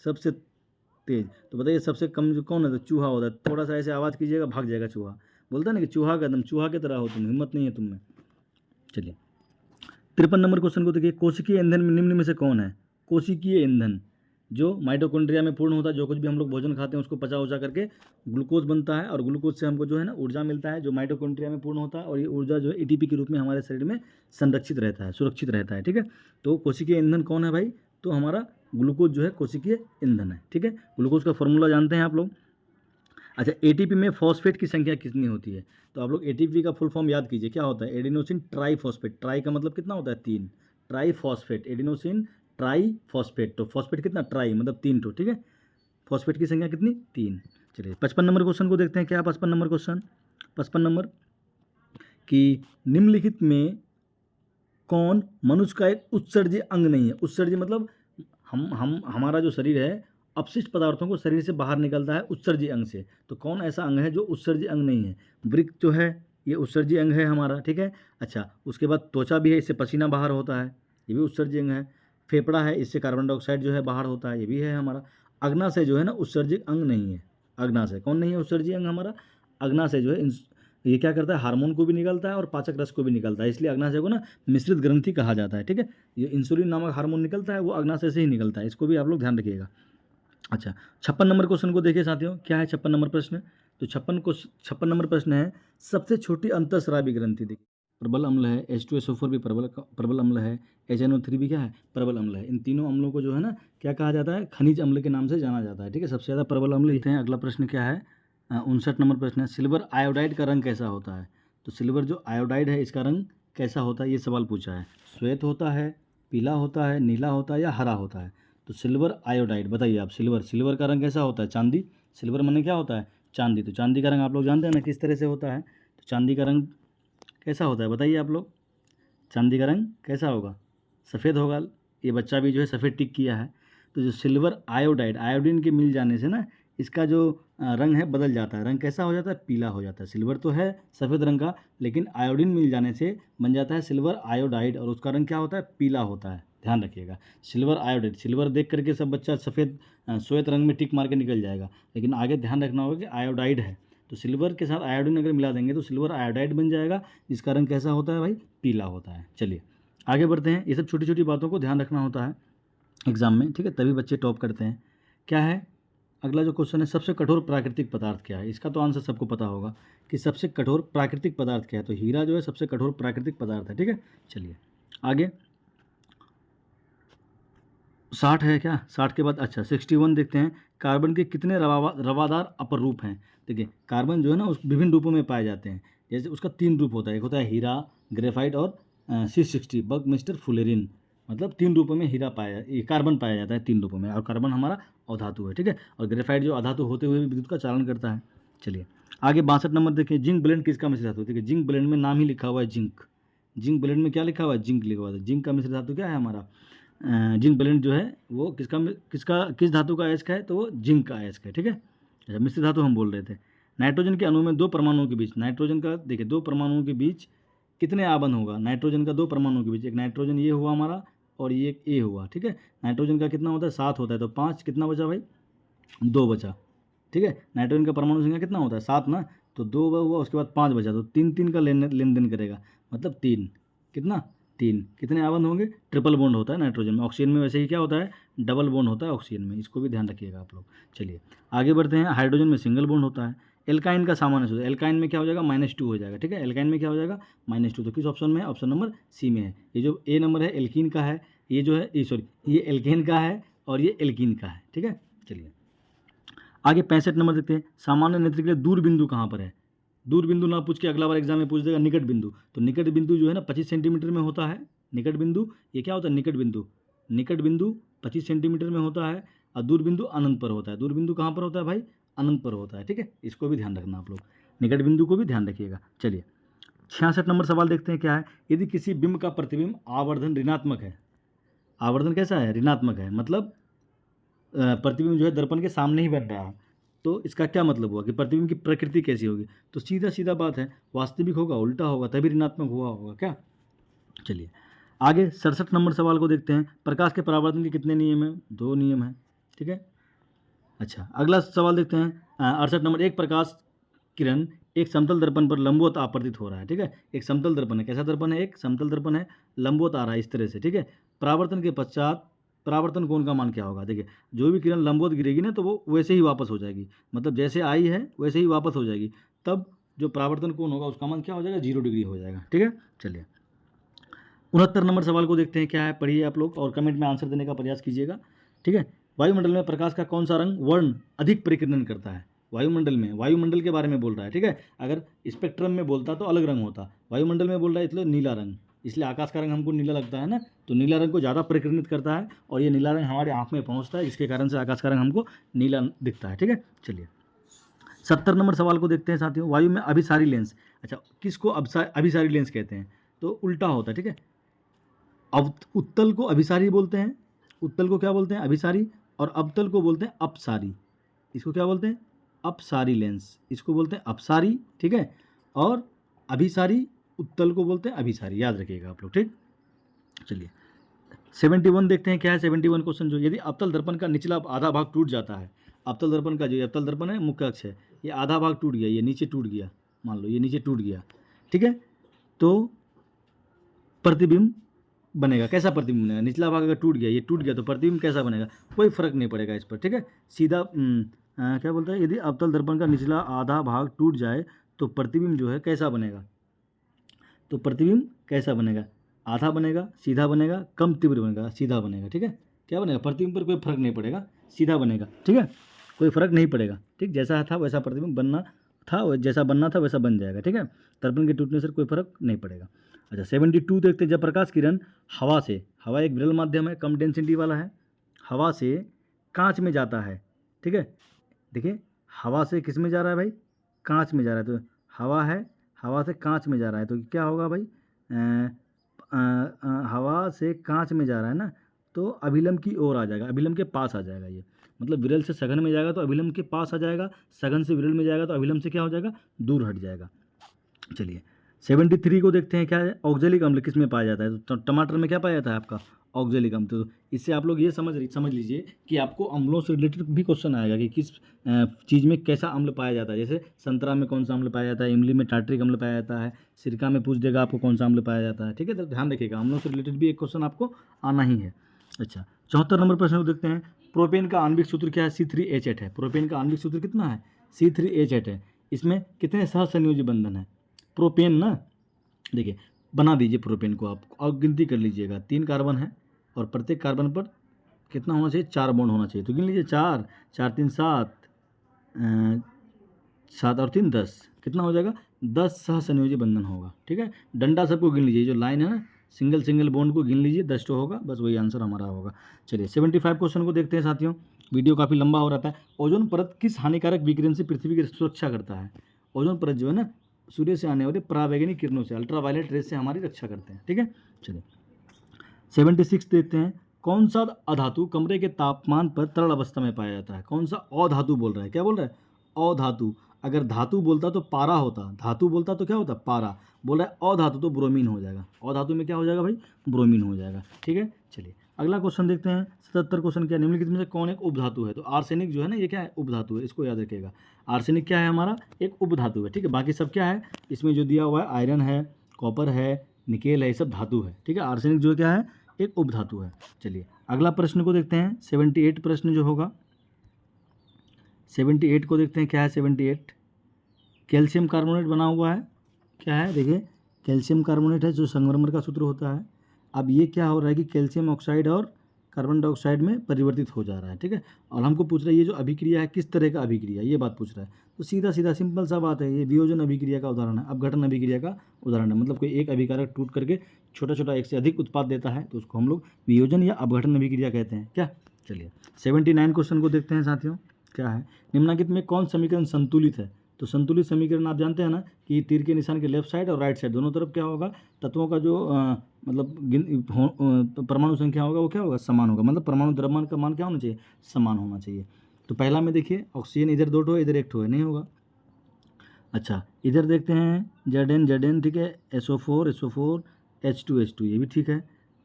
सबसे तेज, तो बताइए सबसे कम जो कौन है, तो चूहा होता है। थोड़ा सा ऐसे आवाज़ कीजिएगा भाग जाएगा चूहा, बोलता है ना कि चूहा का एकदम चूहा की तरह हो तुम, हिम्मत नहीं है तुम में। चलिए 53 नंबर क्वेश्चन को देखिए, कोशिकीय ईंधन में निम्न में से कौन है, कोशिकीय ईंधन जो माइटोकॉन्ड्रिया में पूर्ण होता है, जो कुछ भी हम लोग भोजन खाते हैं उसको पचा उचा करके ग्लूकोज बनता है, और ग्लूकोज से हमको जो है ना ऊर्जा मिलता है, जो माइटोकॉन्ड्रिया में पूर्ण होता है, और ये ऊर्जा जो है एटीपी के रूप में हमारे शरीर में संरक्षित रहता है, सुरक्षित रहता है, ठीक है। तो कोशिकीय ईंधन कौन है भाई, तो हमारा ग्लूकोज जो है कोशिकीय ईंधन है। ठीक है, ग्लूकोज का फॉर्मूला जानते हैं आप लोग। अच्छा, एटीपी में फॉस्फेट की संख्या कितनी होती है? तो आप लोग एटीपी का फुल फॉर्म याद कीजिए, क्या होता है? Adenosine triphosphate. ट्राई का मतलब कितना होता है? 3। Triphosphate, adenosine triphosphate. तो फॉस्फेट कितना? ट्राई मतलब 3 ठो। ठीक है, फॉस्फेट की संख्या कितनी? 3। चलिए 55 नंबर क्वेश्चन को देखते हैं। क्या है 55 नंबर क्वेश्चन? 55 नंबर कि निम्नलिखित में कौन मनुष्य का एक उत्सर्जी अंग नहीं है? उत्सर्जी मतलब हमारा जो शरीर है अपशिष्ट पदार्थों को शरीर से बाहर निकलता है उत्सर्जी अंग से। तो कौन ऐसा अंग है जो उत्सर्जी अंग नहीं है? वृक्क जो है ये उत्सर्जी अंग है हमारा। ठीक है, अच्छा, उसके बाद त्वचा भी है, इससे पसीना बाहर होता है, ये भी उत्सर्जी अंग है। फेफड़ा है, इससे कार्बन डाइऑक्साइड जो है बाहर होता है, ये भी है हमारा। अग्नाशय जो है ना उत्सर्जी अंग नहीं है। अग्नाशय कौन नहीं है उत्सर्जी अंग हमारा? अग्नाशय जो है ये क्या करता है? हार्मोन को भी निकलता है और पाचक रस को भी निकलता है, इसलिए अग्नाशय को ना मिश्रित ग्रंथि कहा जाता है। ठीक है, ये इंसुलिन नामक हार्मोन निकलता है, वो अग्नाशय से ही निकलता है, इसको भी आप लोग ध्यान रखिएगा। अच्छा, 56 नंबर क्वेश्चन को देखिए साथियों। क्या है 56 नंबर प्रश्न? तो 56 नंबर प्रश्न है, सबसे छोटी अंतःस्रावी ग्रंथि। देखिए, प्रबल अम्ल है, H2SO4 भी प्रबल अम्ल है, HNO3 भी क्या है? प्रबल अम्ल है। इन तीनों अम्लों को जो है ना क्या कहा जाता है? खनिज अम्ल के नाम से जाना जाता है। ठीक है, सबसे ज़्यादा प्रबल अम्ल लिखते हैं। अगला प्रश्न क्या है? 59 नंबर प्रश्न है, सिल्वर आयोडाइड का रंग कैसा होता है? तो सिल्वर जो आयोडाइड है इसका रंग कैसा होता है, ये सवाल पूछा है। श्वेत होता है, पीला होता है, नीला होता है या हरा होता है? तो सिल्वर आयोडाइड, बताइए आप। सिल्वर का रंग कैसा होता है? चांदी। सिल्वर माने क्या होता है? चांदी। तो चांदी का रंग आप लोग जानते हैं ना किस तरह से होता है? तो चांदी का रंग कैसा होता है बताइए आप लोग? चांदी का रंग कैसा होगा? सफ़ेद होगा। ये बच्चा भी जो है सफ़ेद टिक किया है। तो जो सिल्वर आयोडाइड, आयोडीन के मिल जाने से ना इसका जो रंग है बदल जाता है। रंग कैसा हो जाता है? पीला हो जाता है। सिल्वर तो है सफ़ेद रंग का, लेकिन आयोडीन मिल जाने से बन जाता है सिल्वर आयोडाइड, और उसका रंग क्या होता है? पीला होता है। ध्यान रखिएगा, सिल्वर आयोडाइड। सिल्वर देख करके सब बच्चा सफ़ेद श्वेत रंग में टिक मार के निकल जाएगा, लेकिन आगे ध्यान रखना होगा कि आयोडाइड है। तो सिल्वर के साथ आयोडीन अगर मिला देंगे तो सिल्वर आयोडाइड बन जाएगा, जिसका रंग कैसा होता है भाई? पीला होता है। चलिए आगे बढ़ते हैं। ये सब छोटी छोटी बातों को ध्यान रखना होता है एग्जाम में, ठीक है, तभी बच्चे टॉप करते हैं। क्या है अगला जो क्वेश्चन है, सबसे कठोर प्राकृतिक पदार्थ क्या है? इसका तो आंसर सबको पता होगा कि सबसे कठोर प्राकृतिक पदार्थ क्या है। तो हीरा जो है सबसे कठोर प्राकृतिक पदार्थ है। ठीक है, चलिए आगे 60 है क्या? 60 के बाद अच्छा 61 देखते हैं। कार्बन के कितने रवादार अपर रूप हैं? देखिए कार्बन जो है ना उस विभिन्न रूपों में पाए जाते हैं। जैसे उसका 3 रूप होता है, एक होता है हीरा, ग्रेफाइट और C60 बकमिस्टर फुलेरिन। मतलब 3 रूपों में हीरा ये कार्बन पाया जाता है 3 रूपों में, और कार्बन हमारा अधातु है। ठीक है, और ग्रेफाइट जो अधातु होते हुए भी विद्युत का चालन करता है। चलिए आगे 62 नंबर देखिए, जिंक ब्लेंड किसका मिश्र धातु? देखिए जिंक ब्लेंड में नाम ही लिखा हुआ है जिंक। जिंक ब्लेंड में क्या लिखा हुआ है? जिंक लिखा हुआ है। जिंक का मिश्र धातु क्या है हमारा? जिंक ब्लेंड जो है वो किस धातु का अयस्क है? तो वो जिंक का अयस्क है। ठीक है, अच्छा मिश्र धातु हम बोल रहे थे। नाइट्रोजन के अणु में 2 परमाणुओं के बीच, नाइट्रोजन का देखिए 2 परमाणुओं के बीच कितने आबंध होगा? नाइट्रोजन का 2 परमाणुओं के बीच, एक नाइट्रोजन ये हुआ हमारा और ये एक ए हुआ। ठीक है, नाइट्रोजन का कितना होता है? 7 होता है, तो 5 कितना बचा भाई? 2 बचा। ठीक है, नाइट्रोजन का परमाणु संख्या कितना होता है? 7 ना, तो 2 हुआ, उसके बाद 5 बचा, तो 3 का लेन देन करेगा, मतलब 3 कितना? 3 कितने आबंध होंगे? ट्रिपल बॉन्ड होता है नाइट्रोजन में। ऑक्सीजन में वैसे ही क्या होता है? डबल बॉन्ड होता है ऑक्सीजन में, इसको भी ध्यान रखिएगा आप लोग। चलिए आगे बढ़ते हैं। हाइड्रोजन में सिंगल बॉन्ड होता है। एल्काइन का सामान्य सूत्र, एल्काइन में क्या हो जाएगा? -2 हो जाएगा। ठीक है, एल्काइन में क्या हो जाएगा? -2। तो किस ऑप्शन में है? ऑप्शन नंबर सी में है। ये जो ए नंबर है एल्कीन का है, ये जो है ये एल्केन का है और ये एल्कीन का है। ठीक है, चलिए आगे 65 नंबर देखते हैं। सामान्य नेत्र के लिए दूर बिंदु कहाँ पर है? दूर बिंदु ना पूछ के अगला बार एग्जाम में पूछ देगा निकट बिंदु। तो निकट बिंदु जो है ना 25 सेंटीमीटर में होता है। निकट बिंदु ये क्या होता है? निकट बिंदु 25 सेंटीमीटर में होता है, और दूर बिंदु अनंत पर होता है। दूर बिंदु कहाँ पर होता है भाई? अनंत पर होता है। ठीक है, इसको भी ध्यान रखना आप लोग, निकट बिंदु को भी ध्यान रखिएगा। चलिए 66 नंबर सवाल देखते हैं। क्या है? यदि किसी बिंब का प्रतिबिंब आवर्धन ऋणात्मक है, आवर्धन कैसा है? ऋणात्मक है, मतलब प्रतिबिंब जो है दर्पण के सामने ही बन रहा है, तो इसका क्या मतलब हुआ कि प्रतिबिंब की प्रकृति कैसी होगी? तो सीधा सीधा बात है, वास्तविक होगा, उल्टा होगा, तभी ऋणात्मक हुआ होगा क्या? चलिए आगे 67 नंबर सवाल को देखते हैं। प्रकाश के परावर्तन के कितने नियम हैं? 2 नियम हैं। ठीक है, अच्छा अगला सवाल देखते हैं। 68 नंबर, एक प्रकाश किरण एक समतल दर्पण पर लंबवत आपतित हो रहा है। ठीक है, एक समतल दर्पण है। कैसा दर्पण है? एक समतल दर्पण है, लंबवत आ रहा है इस तरह से। ठीक है, परावर्तन के पश्चात परावर्तन कोण का मान क्या होगा? देखिए जो भी किरण लंबवत गिरेगी ना तो वो वैसे ही वापस हो जाएगी, मतलब जैसे आई है वैसे ही वापस हो जाएगी। तब जो परावर्तन कोण होगा उसका मान क्या हो जाएगा? 0 डिग्री हो जाएगा। ठीक है, चलिए 69 नंबर सवाल को देखते हैं। क्या है? पढ़िए आप लोग और कमेंट में आंसर देने का प्रयास कीजिएगा। ठीक है। वायुमंडल में प्रकाश का कौन सा रंग वर्ण अधिक परिकीर्णन करता है? वायुमंडल में, वायुमंडल के बारे में बोल रहा है, ठीक है। अगर स्पेक्ट्रम में बोलता तो अलग रंग होता, वायुमंडल में बोल रहा है इसलिए नीला रंग, इसलिए आकाश का रंग हमको नीला लगता है ना, तो नीला रंग को ज़्यादा परिकीर्णित करता है और ये नीला रंग हमारे आँख में पहुँचता है, इसके कारण से आकाश का रंग हमको नीला दिखता है, ठीक है। चलिए 70 नंबर सवाल को देखते हैं साथियों। वायु में अभिसारी लेंस, अच्छा किसको अभिसारी लेंस कहते हैं? तो उल्टा होता है, ठीक है। अब उत्तल को अभिसारी बोलते हैं, उत्तल को क्या बोलते हैं? अभिसारी, और अवतल को बोलते हैं अपसारी। इसको क्या बोलते हैं? अपसारी लेंस, इसको बोलते हैं अपसारी, ठीक है। और अभिसारी उत्तल को बोलते हैं अभिसारी, याद रखिएगा आप लोग, ठीक। चलिए 71 देखते हैं क्या है। 71 क्वेश्चन जो, यदि अवतल दर्पण का निचला आधा भाग टूट जाता है, अवतल दर्पण का जो अवतल दर्पण है मुख्य अक्ष है, ये आधा भाग टूट गया, ये नीचे टूट गया, मान लो ये नीचे टूट गया, ठीक है, तो प्रतिबिंब बनेगा। कैसा प्रतिबिंब बनेगा? निचला भाग अगर टूट गया, ये टूट गया, तो प्रतिबिंब कैसा बनेगा? कोई फर्क नहीं पड़ेगा इस पर, ठीक है। सीधा क्या बोलता है, यदि अवतल दर्पण का निचला आधा भाग टूट जाए तो प्रतिबिंब जो है कैसा बनेगा? तो प्रतिबिंब कैसा बनेगा? आधा बनेगा, सीधा बनेगा, कम तीव्र बनेगा, सीधा बनेगा, ठीक है। क्या बनेगा? प्रतिबिंब पर कोई फर्क नहीं पड़ेगा, सीधा बनेगा, ठीक है, कोई फर्क नहीं पड़ेगा, ठीक। जैसा था वैसा प्रतिबिंब बनना था, जैसा बनना था वैसा बन जाएगा, ठीक है। दर्पण के टूटने से कोई फर्क नहीं पड़ेगा। अच्छा 72 देखते हैं। जब प्रकाश किरण हवा से, हवा एक विरल माध्यम है, कम डेंसिटी वाला है, हवा से कांच में जाता है, ठीक है। देखिए हवा से किस में जा रहा है भाई? कांच में जा रहा है, तो हवा है, हवा से कांच में जा रहा है, तो क्या होगा भाई? हवा से कांच में जा रहा है ना, तो अभिलंब की ओर आ जाएगा, अभिलंब के पास आ जाएगा। ये मतलब विरल से सघन में जाएगा तो अभिलंब के पास आ जाएगा, सघन से विरल में जाएगा तो अभिलंब से क्या हो जाएगा? दूर हट जाएगा। चलिए 73 को देखते हैं क्या है। ऑक्जेलिक अम्ल किस में पाया जाता है? तो टमाटर में क्या पाया जाता है आपका? ऑक्जेलिक अम्ल। तो इससे आप लोग ये समझ लीजिए कि आपको अम्लों से रिलेटेड भी क्वेश्चन आएगा कि किस चीज़ में कैसा अम्ल पाया जाता है। जैसे संतरा में कौन सा अम्ल पाया जाता है, इमली में टार्ट्रिक अम्ल पाया जाता है, सिरका में पूछ देगा आपको कौन सा अम्ल पाया जाता है, ठीक है। तो ध्यान रखिएगा, अम्लों से रिलेटेड भी एक क्वेश्चन आपको आना ही है। अच्छा 74 नंबर प्रश्न को देखते हैं। प्रोपेन का आणविक सूत्र क्या है? C3H8 है। प्रोपेन का आणविक सूत्र कितना है? C3H8 है। इसमें कितने सहसंयोजी बंधन है? प्रोपेन ना, देखिए बना दीजिए प्रोपेन को आप, और गिनती कर लीजिएगा। 3 कार्बन है और प्रत्येक कार्बन पर कितना होना चाहिए? 4 बॉन्ड होना चाहिए, तो गिन लीजिए 4, 4 3 7, 7 और 3 10, कितना हो जाएगा? 10 सहसंयोजी बंधन होगा, ठीक है। डंडा सबको गिन लीजिए, जो लाइन है ना सिंगल बॉन्ड को गिन लीजिए, 10 तो होगा, बस वही आंसर हमारा होगा। चलिए 75 क्वेश्चन को देखते हैं साथियों। वीडियो काफ़ी लंबा हो रहा है। ओजोन परत किस हानिकारक विकिरण से पृथ्वी की सुरक्षा करता है? ओजोन परत जो है ना, सूर्य से आने वाले परावैंगनी किरणों से, अल्ट्रावायलेट रेस से हमारी रक्षा करते हैं, ठीक है। चलिए 76 देखते हैं। कौन सा अधातु कमरे के तापमान पर तरल अवस्था में पाया जाता है? कौन सा अधातु बोल रहा है? क्या बोल रहा है? अधातु। अगर धातु बोलता तो पारा होता, धातु बोलता तो क्या होता? पारा। बोल रहा है अधातु, तो ब्रोमीन हो जाएगा। अधातु में क्या हो जाएगा भाई? ब्रोमीन हो जाएगा, ठीक है। चलिए अगला क्वेश्चन देखते हैं। 77 क्वेश्चन क्या? निम्नलिखित में से कौन एक उपधातु है? तो आर्सेनिक जो है ना, ये क्या है? उपधातु है, इसको याद रखिएगा। आर्सेनिक क्या है? हमारा एक उपधातु है, ठीक है। बाकी सब क्या है इसमें जो दिया हुआ है? आयरन है, कॉपर है, निकेल है, ये सब धातु है, ठीक है। आर्सेनिक जो क्या है? एक उपधातु है। चलिए अगला प्रश्न को देखते हैं। 78 प्रश्न जो होगा, 78 को देखते हैं क्या है। 78 कैल्शियम कार्बोनेट बना हुआ है, क्या है? देखिए कैल्शियम कार्बोनेट है, जो संगमरमर का सूत्र होता है। अब ये क्या हो रहा है कि कैल्शियम ऑक्साइड और कार्बन डाइऑक्साइड में परिवर्तित हो जा रहा है, ठीक है। और हमको पूछ रहा है ये जो अभिक्रिया है किस तरह का अभिक्रिया, ये बात पूछ रहा है। तो सीधा सीधा सिंपल सा बात है, ये वियोजन अभिक्रिया का उदाहरण है, अपघटन अभिक्रिया का उदाहरण है। मतलब कोई एक अभिकारक टूट करके छोटा छोटा एक से अधिक उत्पाद देता है, तो उसको हम लोग वियोजन या अपघटन अभिक्रिया कहते हैं, क्या। चलिए 79 क्वेश्चन को देखते हैं साथियों। क्या है? निम्नलिखित में कौन समीकरण संतुलित है? तो संतुलित समीकरण आप जानते हैं ना कि तीर के निशान के लेफ्ट साइड और राइट साइड दोनों तरफ क्या होगा? तत्वों का जो मतलब परमाणु संख्या होगा वो क्या होगा? समान होगा। मतलब परमाणु द्रव्यमान का मान क्या होना चाहिए? समान होना चाहिए। तो पहला में देखिए ऑक्सीजन इधर 2 ठो है, इधर 1 ठो है, नहीं होगा। अच्छा इधर देखते हैं Zn, ठीक है। SO4 H2 ये भी ठीक है।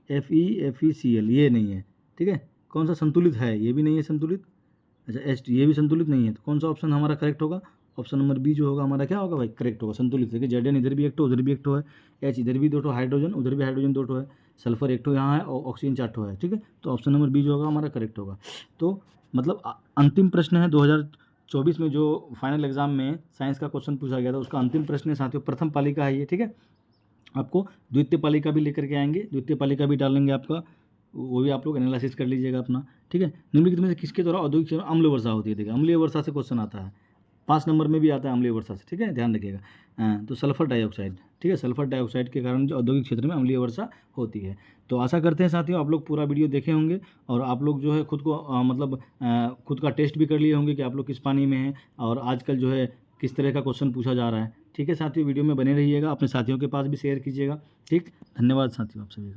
FeCl ये नहीं है, ठीक है। कौन सा संतुलित है? ये भी नहीं है संतुलित। अच्छा H ये भी संतुलित नहीं है, तो कौन सा ऑप्शन हमारा करेक्ट होगा? ऑप्शन नंबर बी जो होगा हमारा क्या होगा भाई? करेक्ट होगा, संतुलित है। Zn इधर भी 1 ठो, उधर भी 1 ठो है, H इधर भी 2 ठो हाइड्रोजन, उधर भी हाइड्रोजन 2 ठो है, सल्फर 1 ठो यहाँ है और ऑक्सीजन 4 ठो है, ठीक है। तो ऑप्शन नंबर बी जो होगा हमारा करेक्ट होगा। तो मतलब अंतिम प्रश्न है 2024 में जो फाइनल एग्जाम में साइंस का क्वेश्चन पूछा गया था, उसका अंतिम प्रश्न है साथियों। प्रथम पालिका है ये, ठीक है। आपको द्वितीय पालिका भी लेकर के आएंगे, द्वितीय पालिका भी डालेंगे आपका वो भी आप लोग एनालिसिस कर लीजिएगा अपना, ठीक है। निम्नलिखित में से किसके द्वारा औद्योगिक क्षेत्र में अम्लीय वर्षा होती है? देखिए अम्लीय वर्षा से क्वेश्चन आता है, 5 नंबर में भी आता है अम्लीय वर्षा से, ठीक है, ध्यान रखिएगा। तो सल्फर डाइऑक्साइड, ठीक है, सल्फर डाइऑक्साइड के कारण जो औद्योगिक क्षेत्र में अम्लीय वर्षा होती है। तो आशा करते हैं साथियों आप लोग पूरा वीडियो देखे होंगे और आप लोग जो है खुद को खुद का टेस्ट भी कर लिए होंगे कि आप लोग किस पानी में हैं और आजकल जो है किस तरह का क्वेश्चन पूछा जा रहा है, ठीक है साथियों। वीडियो में बने रहिएगा, अपने साथियों के पास भी शेयर कीजिएगा, ठीक। धन्यवाद साथियों आप सभी का।